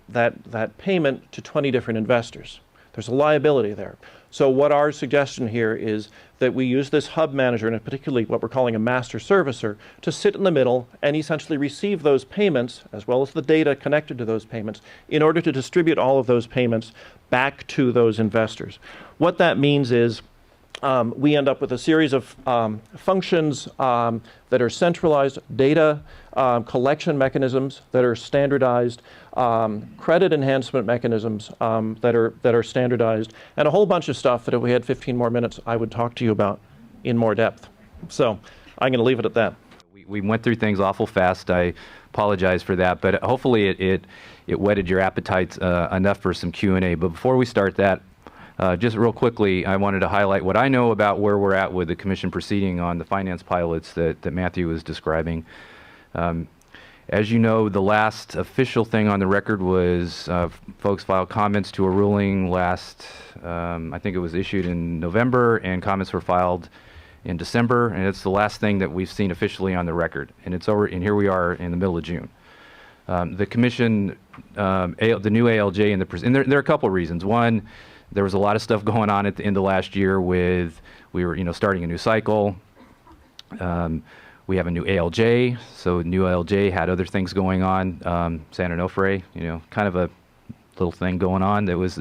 payment to 20 different investors? There's a liability there. So what our suggestion here is that we use this hub manager, and particularly what we're calling a master servicer, to sit in the middle and essentially receive those payments, as well as the data connected to those payments, in order to distribute all of those payments back to those investors. What that means is we end up with a series of functions that are centralized, data collection mechanisms that are standardized, credit enhancement mechanisms that are standardized, and a whole bunch of stuff that if we had 15 more minutes, I would talk to you about in more depth. So I'm going to leave it at that. We went through things awful fast. I apologize for that, but hopefully it whetted your appetites enough for some Q&A. But before we start that, just real quickly, I wanted to highlight what I know about where we're at with the commission proceeding on the finance pilots that Matthew was describing. As you know, the last official thing on the record was folks filed comments to a ruling last, I think it was issued in November, and comments were filed in December, and it's the last thing that we've seen officially on the record. And it's over, and here we are in the middle of June. The commission, the new ALJ, and there are a couple of reasons. One, there was a lot of stuff going on at the end of last year we were starting a new cycle. We have a new ALJ, so new ALJ had other things going on. San Onofre, kind of a little thing going on. There was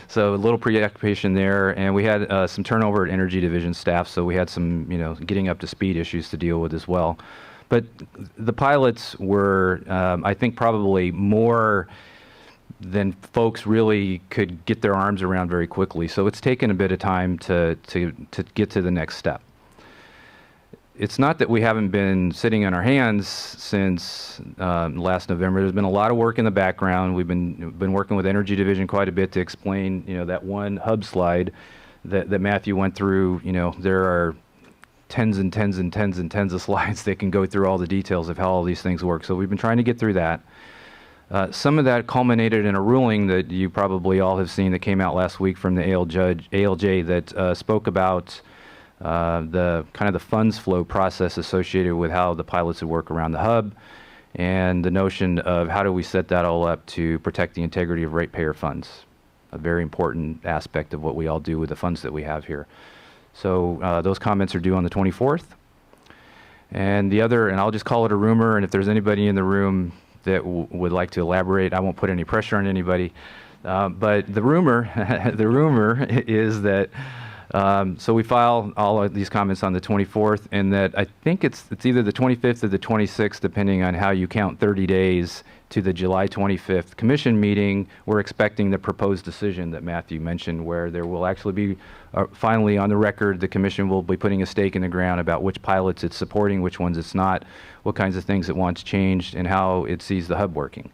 so a little preoccupation there, and we had some turnover at Energy Division staff, so we had some getting up to speed issues to deal with as well. But the pilots were, I think, probably more than folks really could get their arms around very quickly. So it's taken a bit of time to get to the next step. It's not that we haven't been sitting on our hands since last November. There's been a lot of work in the background. We've been working with Energy Division quite a bit to explain, that one hub slide that Matthew went through. There are tens and tens and tens and tens of slides that can go through all the details of how all these things work. So we've been trying to get through that. Some of that culminated in a ruling that you probably all have seen that came out last week from the ALJ that spoke about the kind of the funds flow process associated with how the pilots would work around the hub, and the notion of how do we set that all up to protect the integrity of ratepayer funds, a very important aspect of what we all do with the funds that we have here. So those comments are due on the 24th. And the other, and I'll just call it a rumor, and if there's anybody in the room that would like to elaborate, I won't put any pressure on anybody. But the rumor, the rumor is that, so we file all of these comments on the 24th, and that I think it's either the 25th or the 26th, depending on how you count 30 days to the July 25th commission meeting. We're expecting the proposed decision that Matthew mentioned, where there will actually be, finally on the record, the commission will be putting a stake in the ground about which pilots it's supporting, which ones it's not, what kinds of things it wants changed, and how it sees the hub working.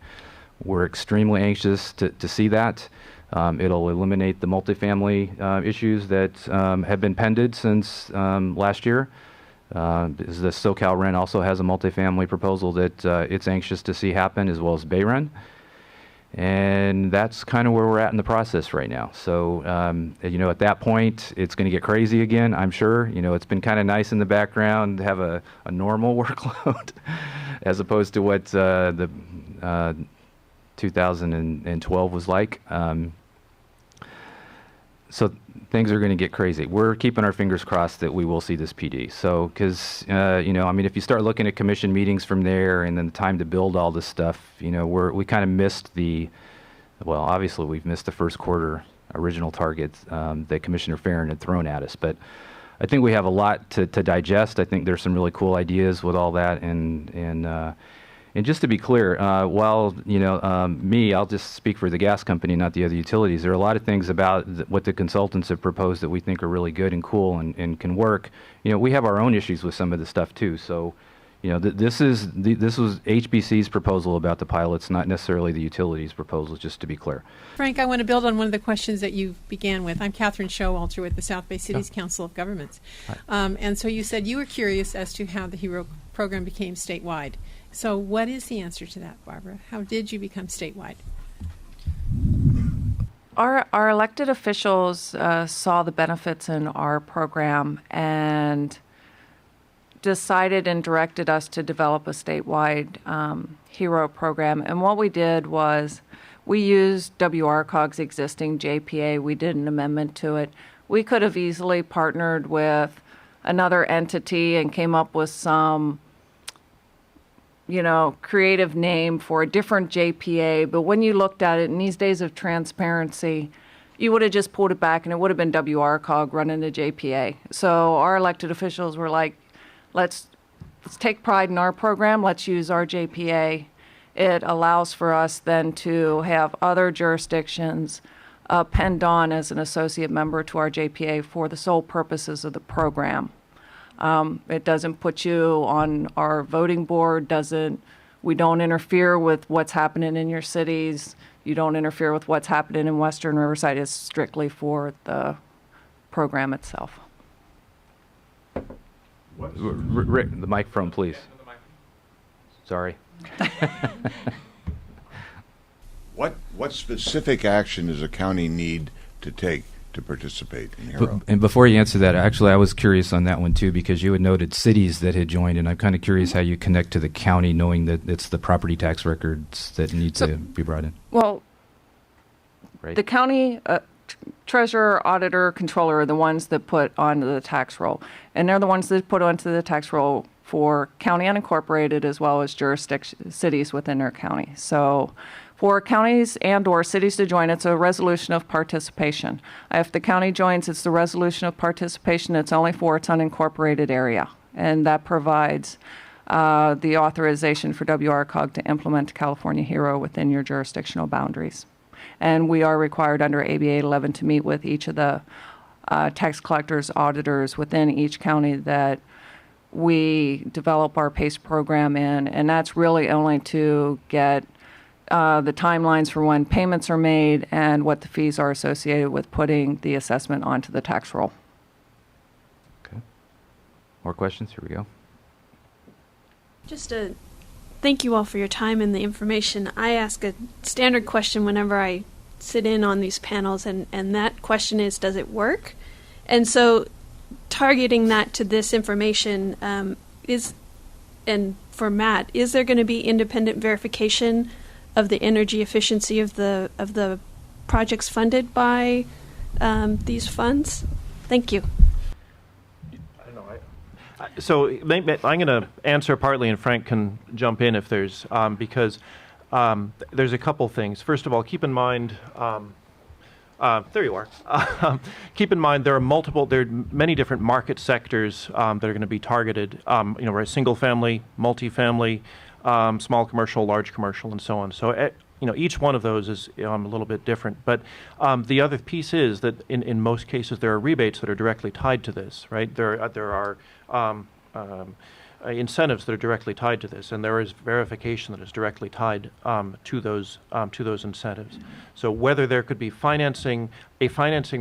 We're extremely anxious to see that. It'll eliminate the multifamily issues that have been pended since last year. The SoCal Rent also has a multifamily proposal that it's anxious to see happen, as well as Bay Run. And that's kind of where we're at in the process right now. So, at that point, it's going to get crazy again, I'm sure. It's been kind of nice in the background to have a normal workload as opposed to what the 2012 was like. So things are going to get crazy. We're keeping our fingers crossed that we will see this PD. So, because, if you start looking at commission meetings from there and then the time to build all this stuff, we kind of missed obviously we've missed the first quarter original targets that Commissioner Farron had thrown at us. But I think we have a lot to digest. I think there's some really cool ideas with all that. And just to be clear, I'll just speak for the gas company, not the other utilities. There are a lot of things about what the consultants have proposed that we think are really good and cool and can work. We have our own issues with some of the stuff too. So, this was HBC's proposal about the pilots, not necessarily the utilities proposal, just to be clear. Frank, I want to build on one of the questions that you began with. I'm Catherine Showalter with the South Bay Cities Council of Governments. And so you said you were curious as to how the HERO program became statewide. So what is the answer to that, Barbara? How did you become statewide? Our elected officials saw the benefits in our program and decided and directed us to develop a statewide HERO program. And what we did was We used WRCOG's existing JPA. We did an amendment to it. We could have easily partnered with another entity and came up with some, creative name for a different JPA. But when you looked at it in these days of transparency, you would have just pulled it back and it would have been WRCOG running the JPA. So our elected officials were like, let's take pride in our program. Let's use our JPA. It allows for us then to have other jurisdictions penned on as an associate member to our JPA for the sole purposes of the program. It doesn't put you on our voting board, we don't interfere with what's happening in your cities. You don't interfere with what's happening in Western Riverside. It's strictly for the program itself. Rick, the microphone, please. Sorry. What specific action does a county need to take to participate in HERO? And before you answer that, actually, I was curious on that one too, because you had noted cities that had joined, and I'm kind of curious how you connect to the county, knowing that it's the property tax records that need to be brought in. Well, Right. the county treasurer, auditor, controller are the ones that put onto the tax roll, and they're the ones that put onto the tax roll for county unincorporated as well as cities within their county. So for counties and or cities to join, it's a resolution of participation. If the county joins, it's the resolution of participation. It's only for its unincorporated area, and that provides the authorization for WRCOG to implement California HERO within your jurisdictional boundaries. And we are required under ABA 11 to meet with each of the tax collectors, auditors within each county that we develop our PACE program in, and that's really only to get the timelines for when payments are made and what the fees are associated with putting the assessment onto the tax roll. Okay. More questions? Here we go. Thank you all for your time and the information. I ask a standard question whenever I sit in on these panels, and that question is, does it work? And so targeting that to this information and for Matt, is there going to be independent verification of the energy efficiency of the projects funded by these funds? Thank you. I don't know. So I'm going to answer partly, and Frank can jump in if there's because there's a couple things. First of all, keep in mind. There you are. Keep in mind there are many different market sectors that are going to be targeted. We're single family, multifamily, small commercial, large commercial, and so on. So each one of those is a little bit different. But the other piece is that in most cases there are rebates that are directly tied to this, right? There are incentives that are directly tied to this, and there is verification that is directly tied to those incentives. So whether there could be a financing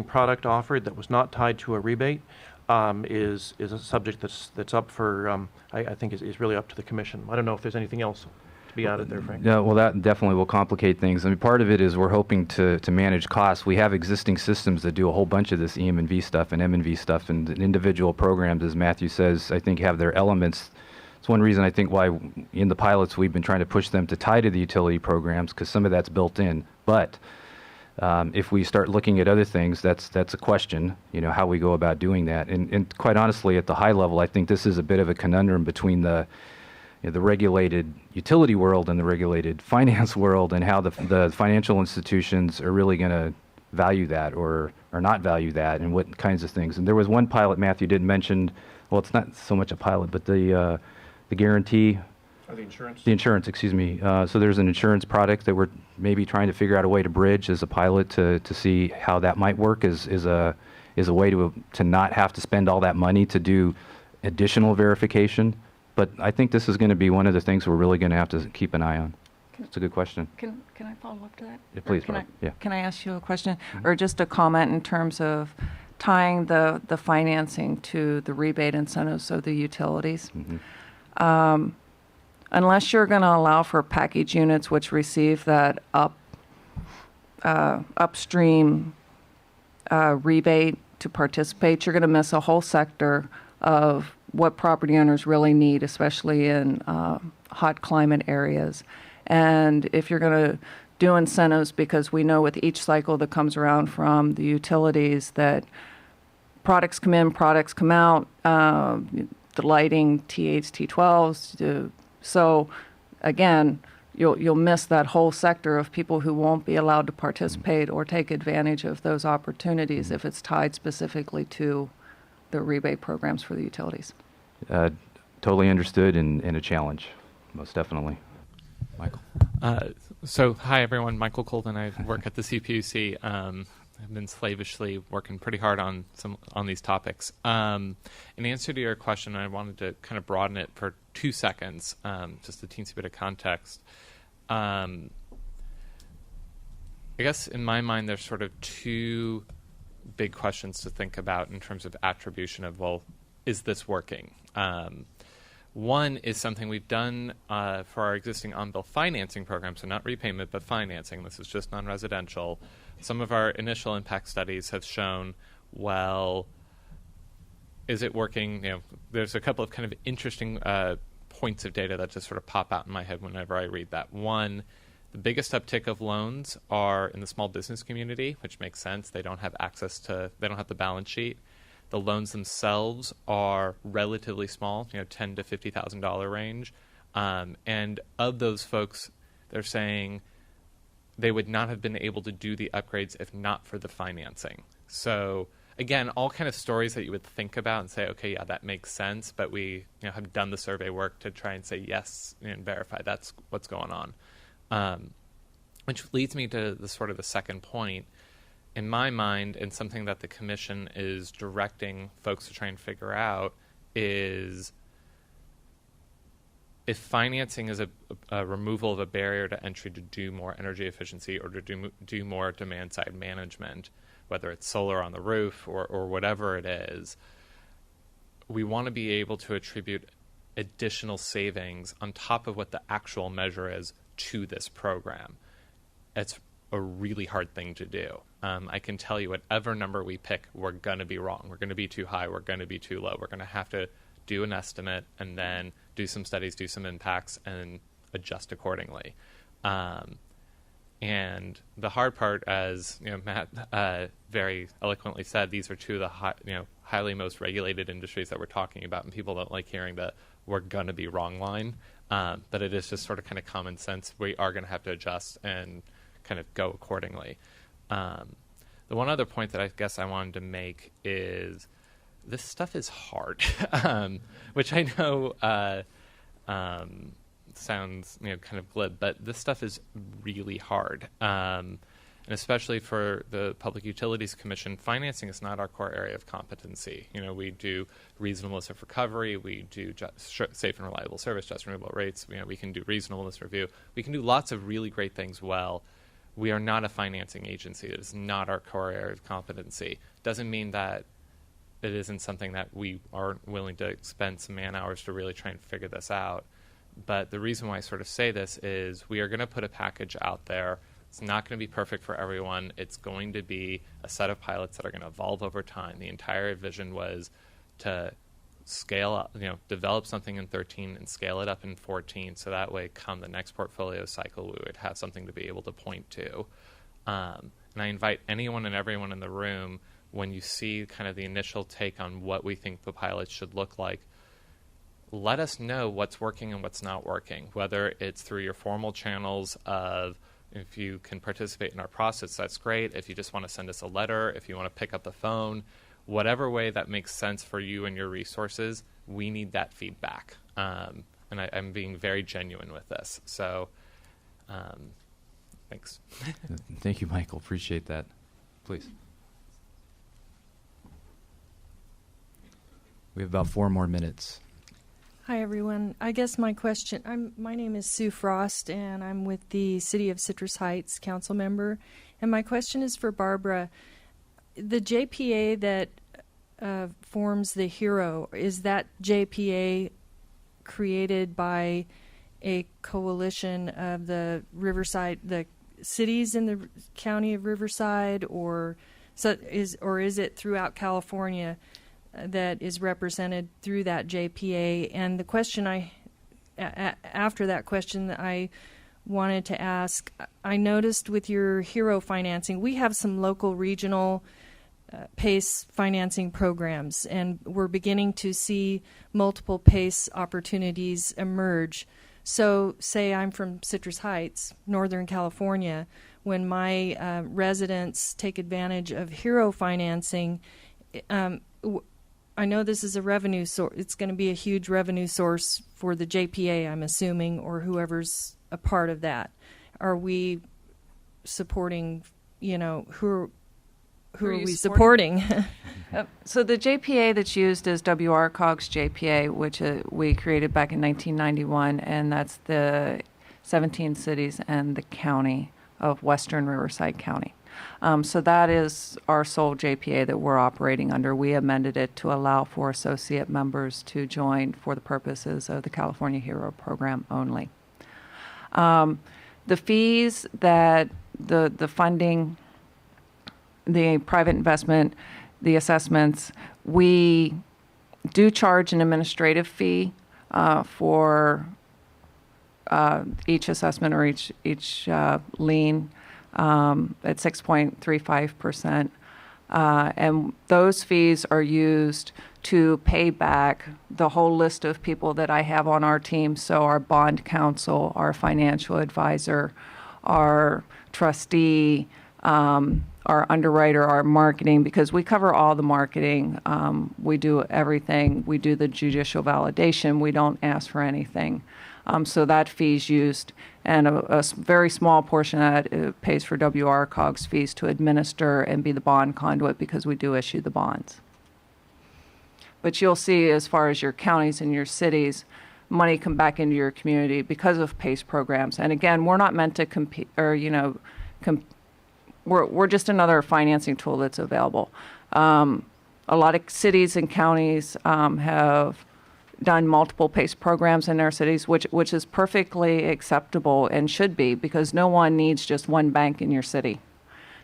product offered that was not tied to a rebate is a subject that's up for I think is really up to the commission. I don't know if there's anything else to be added there, Frank. Yeah, well, that definitely will complicate things. I mean, part of it is we're hoping to manage costs. We have existing systems that do a whole bunch of this EM&V stuff and M&V stuff, and the individual programs, as Matthew says, I think have their elements. It's one reason I think why in the pilots we've been trying to push them to tie to the utility programs, because some of that's built in. But if we start looking at other things, that's a question, how we go about doing that. And quite honestly, at the high level, I think this is a bit of a conundrum between the regulated utility world and the regulated finance world, and how the financial institutions are really going to value that or not value that, and what kinds of things. And there was one pilot Matthew did mention. Well, it's not so much a pilot, but the guarantee. Or the insurance. The insurance, excuse me. So there's an insurance product that we're maybe trying to figure out a way to bridge as a pilot to see how that might work as a way to not have to spend all that money to do additional verification. But I think this is going to be one of the things we're really going to have to keep an eye on. It's a good question. Can I follow up to that? Yeah, please, Can Rob. I, Yeah. can I ask you a question or just a comment in terms of tying the financing to the rebate incentives of the utilities? Mm-hmm. Unless you're going to allow for package units which receive that upstream rebate to participate, you're going to miss a whole sector of what property owners really need, especially in hot climate areas. And if you're going to do incentives because we know with each cycle that comes around from the utilities that products come in, products come out, the lighting, T8s, T12s. So again, you'll miss that whole sector of people who won't be allowed to participate or take advantage of those opportunities if it's tied specifically to the rebate programs for the utilities. Totally understood and a challenge, most definitely. Michael. So, hi everyone. Michael Colvin. I work at the CPUC. I've been slavishly working pretty hard on these topics. In answer to your question, I wanted to kind of broaden it for 2 seconds, just a teensy bit of context. I guess in my mind, there's sort of 2 big questions to think about in terms of attribution of, well, is this working? One is something we've done for our existing on-bill financing program, so not repayment, but financing. This is just non-residential. Some of our initial impact studies have shown, well, is it working? There's a couple of kind of interesting points of data that just sort of pop out in my head whenever I read that. One, the biggest uptick of loans are in the small business community, which makes sense. They don't have they don't have the balance sheet. The loans themselves are relatively small, $10,000 to $50,000 range. And of those folks, they're saying they would not have been able to do the upgrades if not for the financing. So again, all kind of stories that you would think about and say, okay, yeah, that makes sense. But we have done the survey work to try and say yes and verify that's what's going on. Which leads me to the sort of the second point. In my mind, and something that the commission is directing folks to try and figure out, is if financing is a removal of a barrier to entry to do more energy efficiency or to do more demand-side management, whether it's solar on the roof or whatever it is, we want to be able to attribute additional savings on top of what the actual measure is to this program. It's a really hard thing to do. I can tell you whatever number we pick, we're going to be wrong. We're going to be too high. We're going to be too low. We're going to have to do an estimate and then do some studies, do some impacts, and adjust accordingly. And the hard part, as Matt very eloquently said, these are 2 of the highly most regulated industries that we're talking about, and people don't like hearing the "we're going to be wrong" line. But it is just sort of kind of common sense. We are going to have to adjust and kind of go accordingly. The one other point that I guess I wanted to make is this stuff is hard, which I know sounds kind of glib, but this stuff is really hard. And especially for the Public Utilities Commission, financing is not our core area of competency. We do reasonableness of recovery, we do safe and reliable service, just and renewable rates. We can do reasonableness review. We can do lots of really great things well. We are not a financing agency. It is not our core area of competency. Doesn't mean that it isn't something that we aren't willing to spend some man hours to really try and figure this out. But the reason why I sort of say this is we are going to put a package out there. It's not going to be perfect for everyone. It's going to be a set of pilots that are going to evolve over time. The entire vision was to scale up, develop something in 13 and scale it up in 14, so that way come the next portfolio cycle we would have something to be able to point to. And I invite anyone and everyone in the room, when you see kind of the initial take on what we think the pilots should look like, let us know what's working and what's not working, whether it's through your formal channels of, if you can participate in our process, that's great. If you just want to send us a letter, if you want to pick up the phone, whatever way that makes sense for you and your resources, we need that feedback. And I'm being very genuine with this. So thanks. Thank you, Michael. Appreciate that. Please. We have about 4 more minutes. Hi, everyone. I guess my question, my name is Sue Frost, and I'm with the City of Citrus Heights council member. And my question is for Barbara. The JPA that forms the HERO, is that JPA created by a coalition of the Riverside, the cities in the county of Riverside, or is it throughout California that is represented through that JPA? And the question after that question, I wanted to ask, I noticed with your HERO financing, we have some local regional PACE financing programs, and we're beginning to see multiple PACE opportunities emerge. So say I'm from Citrus Heights, Northern California, when my residents take advantage of HERO financing, I know this is a revenue source. It's going to be a huge revenue source for the JPA, I'm assuming, or whoever's a part of that. Are we supporting, who are we supporting? So the JPA that's used is WRCOG's JPA, which we created back in 1991, and that's the 17 cities and the county of Western Riverside County. So that is our sole JPA that we're operating under. We amended it to allow for associate members to join for the purposes of the California HERO program only. The fees that the funding, the private investment, the assessments, we do charge an administrative fee for each assessment or each lien at 6.35%. And those fees are used to pay back the whole list of people that I have on our team. So our bond counsel, our financial advisor, our trustee, our underwriter, our marketing, because we cover all the marketing. We do everything. We do the judicial validation. We don't ask for anything. So that fee is used, and a very small portion of that pays for WRCOG's fees to administer and be the bond conduit, because we do issue the bonds. But you'll see, as far as your counties and your cities, money come back into your community because of PACE programs. And again, we're not meant to compete, or we're just another financing tool that's available. A lot of cities and counties have done multiple PACE programs in their cities, which is perfectly acceptable and should be, because no one needs just one bank in your city.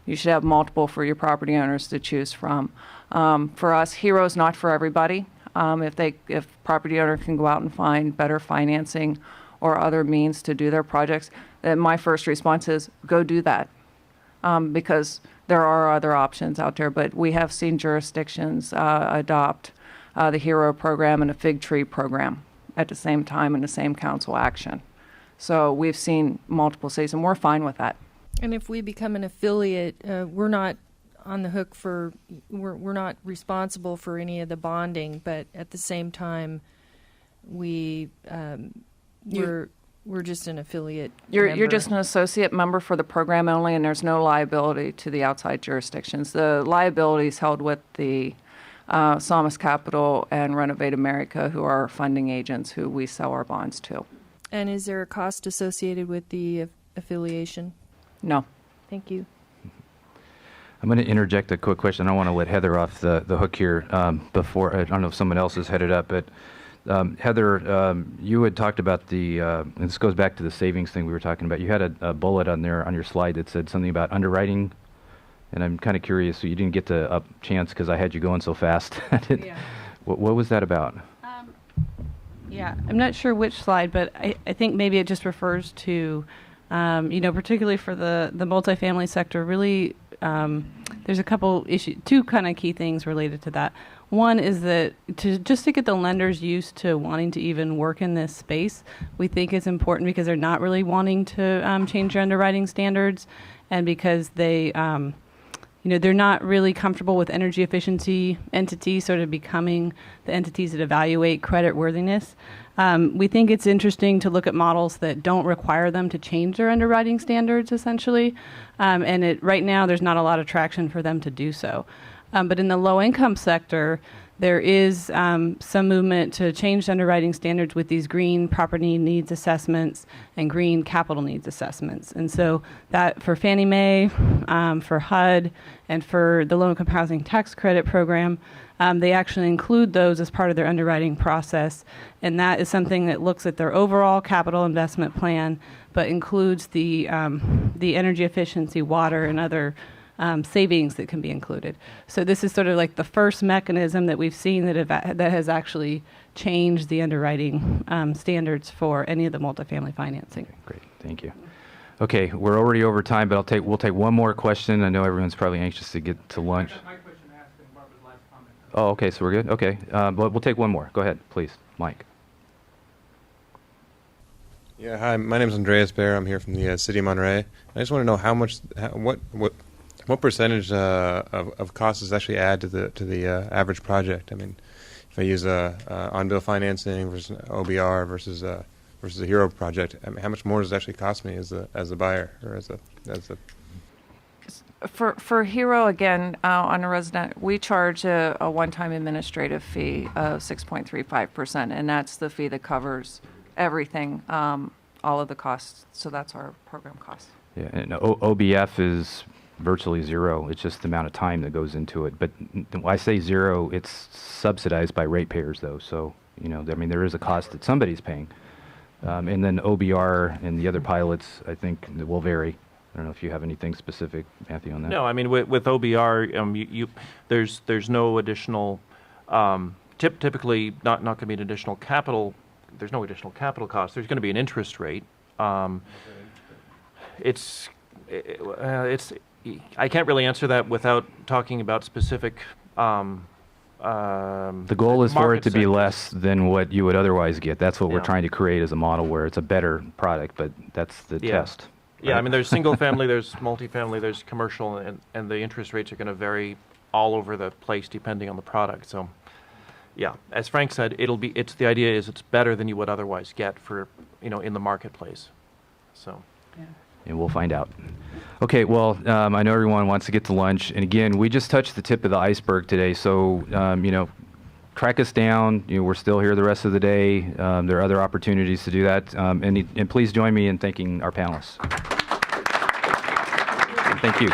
You should have multiple for your property owners to choose from. For us, HERO's not for everybody. If property owner can go out and find better financing or other means to do their projects, then my first response is go do that, because there are other options out there. But we have seen jurisdictions adopt the HERO program and a Fig Tree program at the same time in the same council action. So we've seen multiple cities, and we're fine with that. And if we become an affiliate, we're not on the hook for, we're not responsible for any of the bonding, but at the same time, we're just an affiliate. You're just an associate member for the program only, and there's no liability to the outside jurisdictions. The liability is held with the Salmus Capital and Renovate America, who are our funding agents who we sell our bonds to. And is there a cost associated with the affiliation? No. Thank you. I'm going to interject a quick question. I don't want to let Heather off the hook here before. I don't know if someone else is headed up, but Heather, you had talked about and this goes back to the savings thing we were talking about. You had a bullet on there on your slide that said something about underwriting, and I'm kind of curious. So you didn't get to up chance because I had you going so fast. Yeah. What was that about? Yeah, I'm not sure which slide, but I think maybe it just refers to, particularly for the multifamily sector, really, there's a couple issues, two kind of key things related to that. One is that to get the lenders used to wanting to even work in this space, we think is important because they're not really wanting to change their underwriting standards, and because they, they're not really comfortable with energy efficiency entities sort of becoming the entities that evaluate credit worthiness. We think it's interesting to look at models that don't require them to change their underwriting standards, essentially. And right now, there's not a lot of traction for them to do so. But in the low-income sector, there is some movement to change underwriting standards with these green property needs assessments and green capital needs assessments. And so that for Fannie Mae, for HUD, and for the low-income housing tax credit program, they actually include those as part of their underwriting process. And that is something that looks at their overall capital investment plan, but includes the energy efficiency, water, and other savings that can be included. So this is sort of like the first mechanism that we've seen that has actually changed the underwriting standards for any of the multifamily financing. Great, thank you. Okay, we're already over time, but we'll take one more question. I know everyone's probably anxious to get to lunch. My question asked in Barbara's last comment. Oh, okay, so we're good? Okay, but we'll take one more. Go ahead, please, Mike. Yeah, hi. My name is Andreas Baer. I'm here from the city of Monterey. I just want to know what percentage of costs does actually add to the average project. I mean, if I use on-bill financing versus OBR versus a hero project, I mean, how much more does it actually cost me as a buyer or as a For Hero, again, on a resident, we charge a one-time administrative fee of 6.35%, and that's the fee that covers everything, all of the costs. So that's our program cost. Yeah, and OBF is virtually zero. It's just the amount of time that goes into it. But when I say zero, it's subsidized by ratepayers, though. So, you know, I mean, there is a cost that somebody's paying. And then OBR and the other pilots, I think, will vary. I don't know if you have anything specific, Matthew, on that. No, I mean with OBR, there's no additional, typically not going to be an additional capital. There's no additional capital cost. There's going to be an interest rate. It's I can't really answer that without talking about specific. The goal is for it to be less than what you would otherwise get. That's what we're trying to create as a model where it's a better product, but that's the test. Yeah, I mean, there's single family, there's multifamily, there's commercial, and the interest rates are going to vary all over the place depending on the product. So, yeah, as Frank said, the idea is it's better than you would otherwise get for, in the marketplace. So. Yeah. And we'll find out. Okay, well, I know everyone wants to get to lunch, and again, we just touched the tip of the iceberg today. So, track us down. We're still here the rest of the day. There are other opportunities to do that. And please join me in thanking our panelists. Thank you.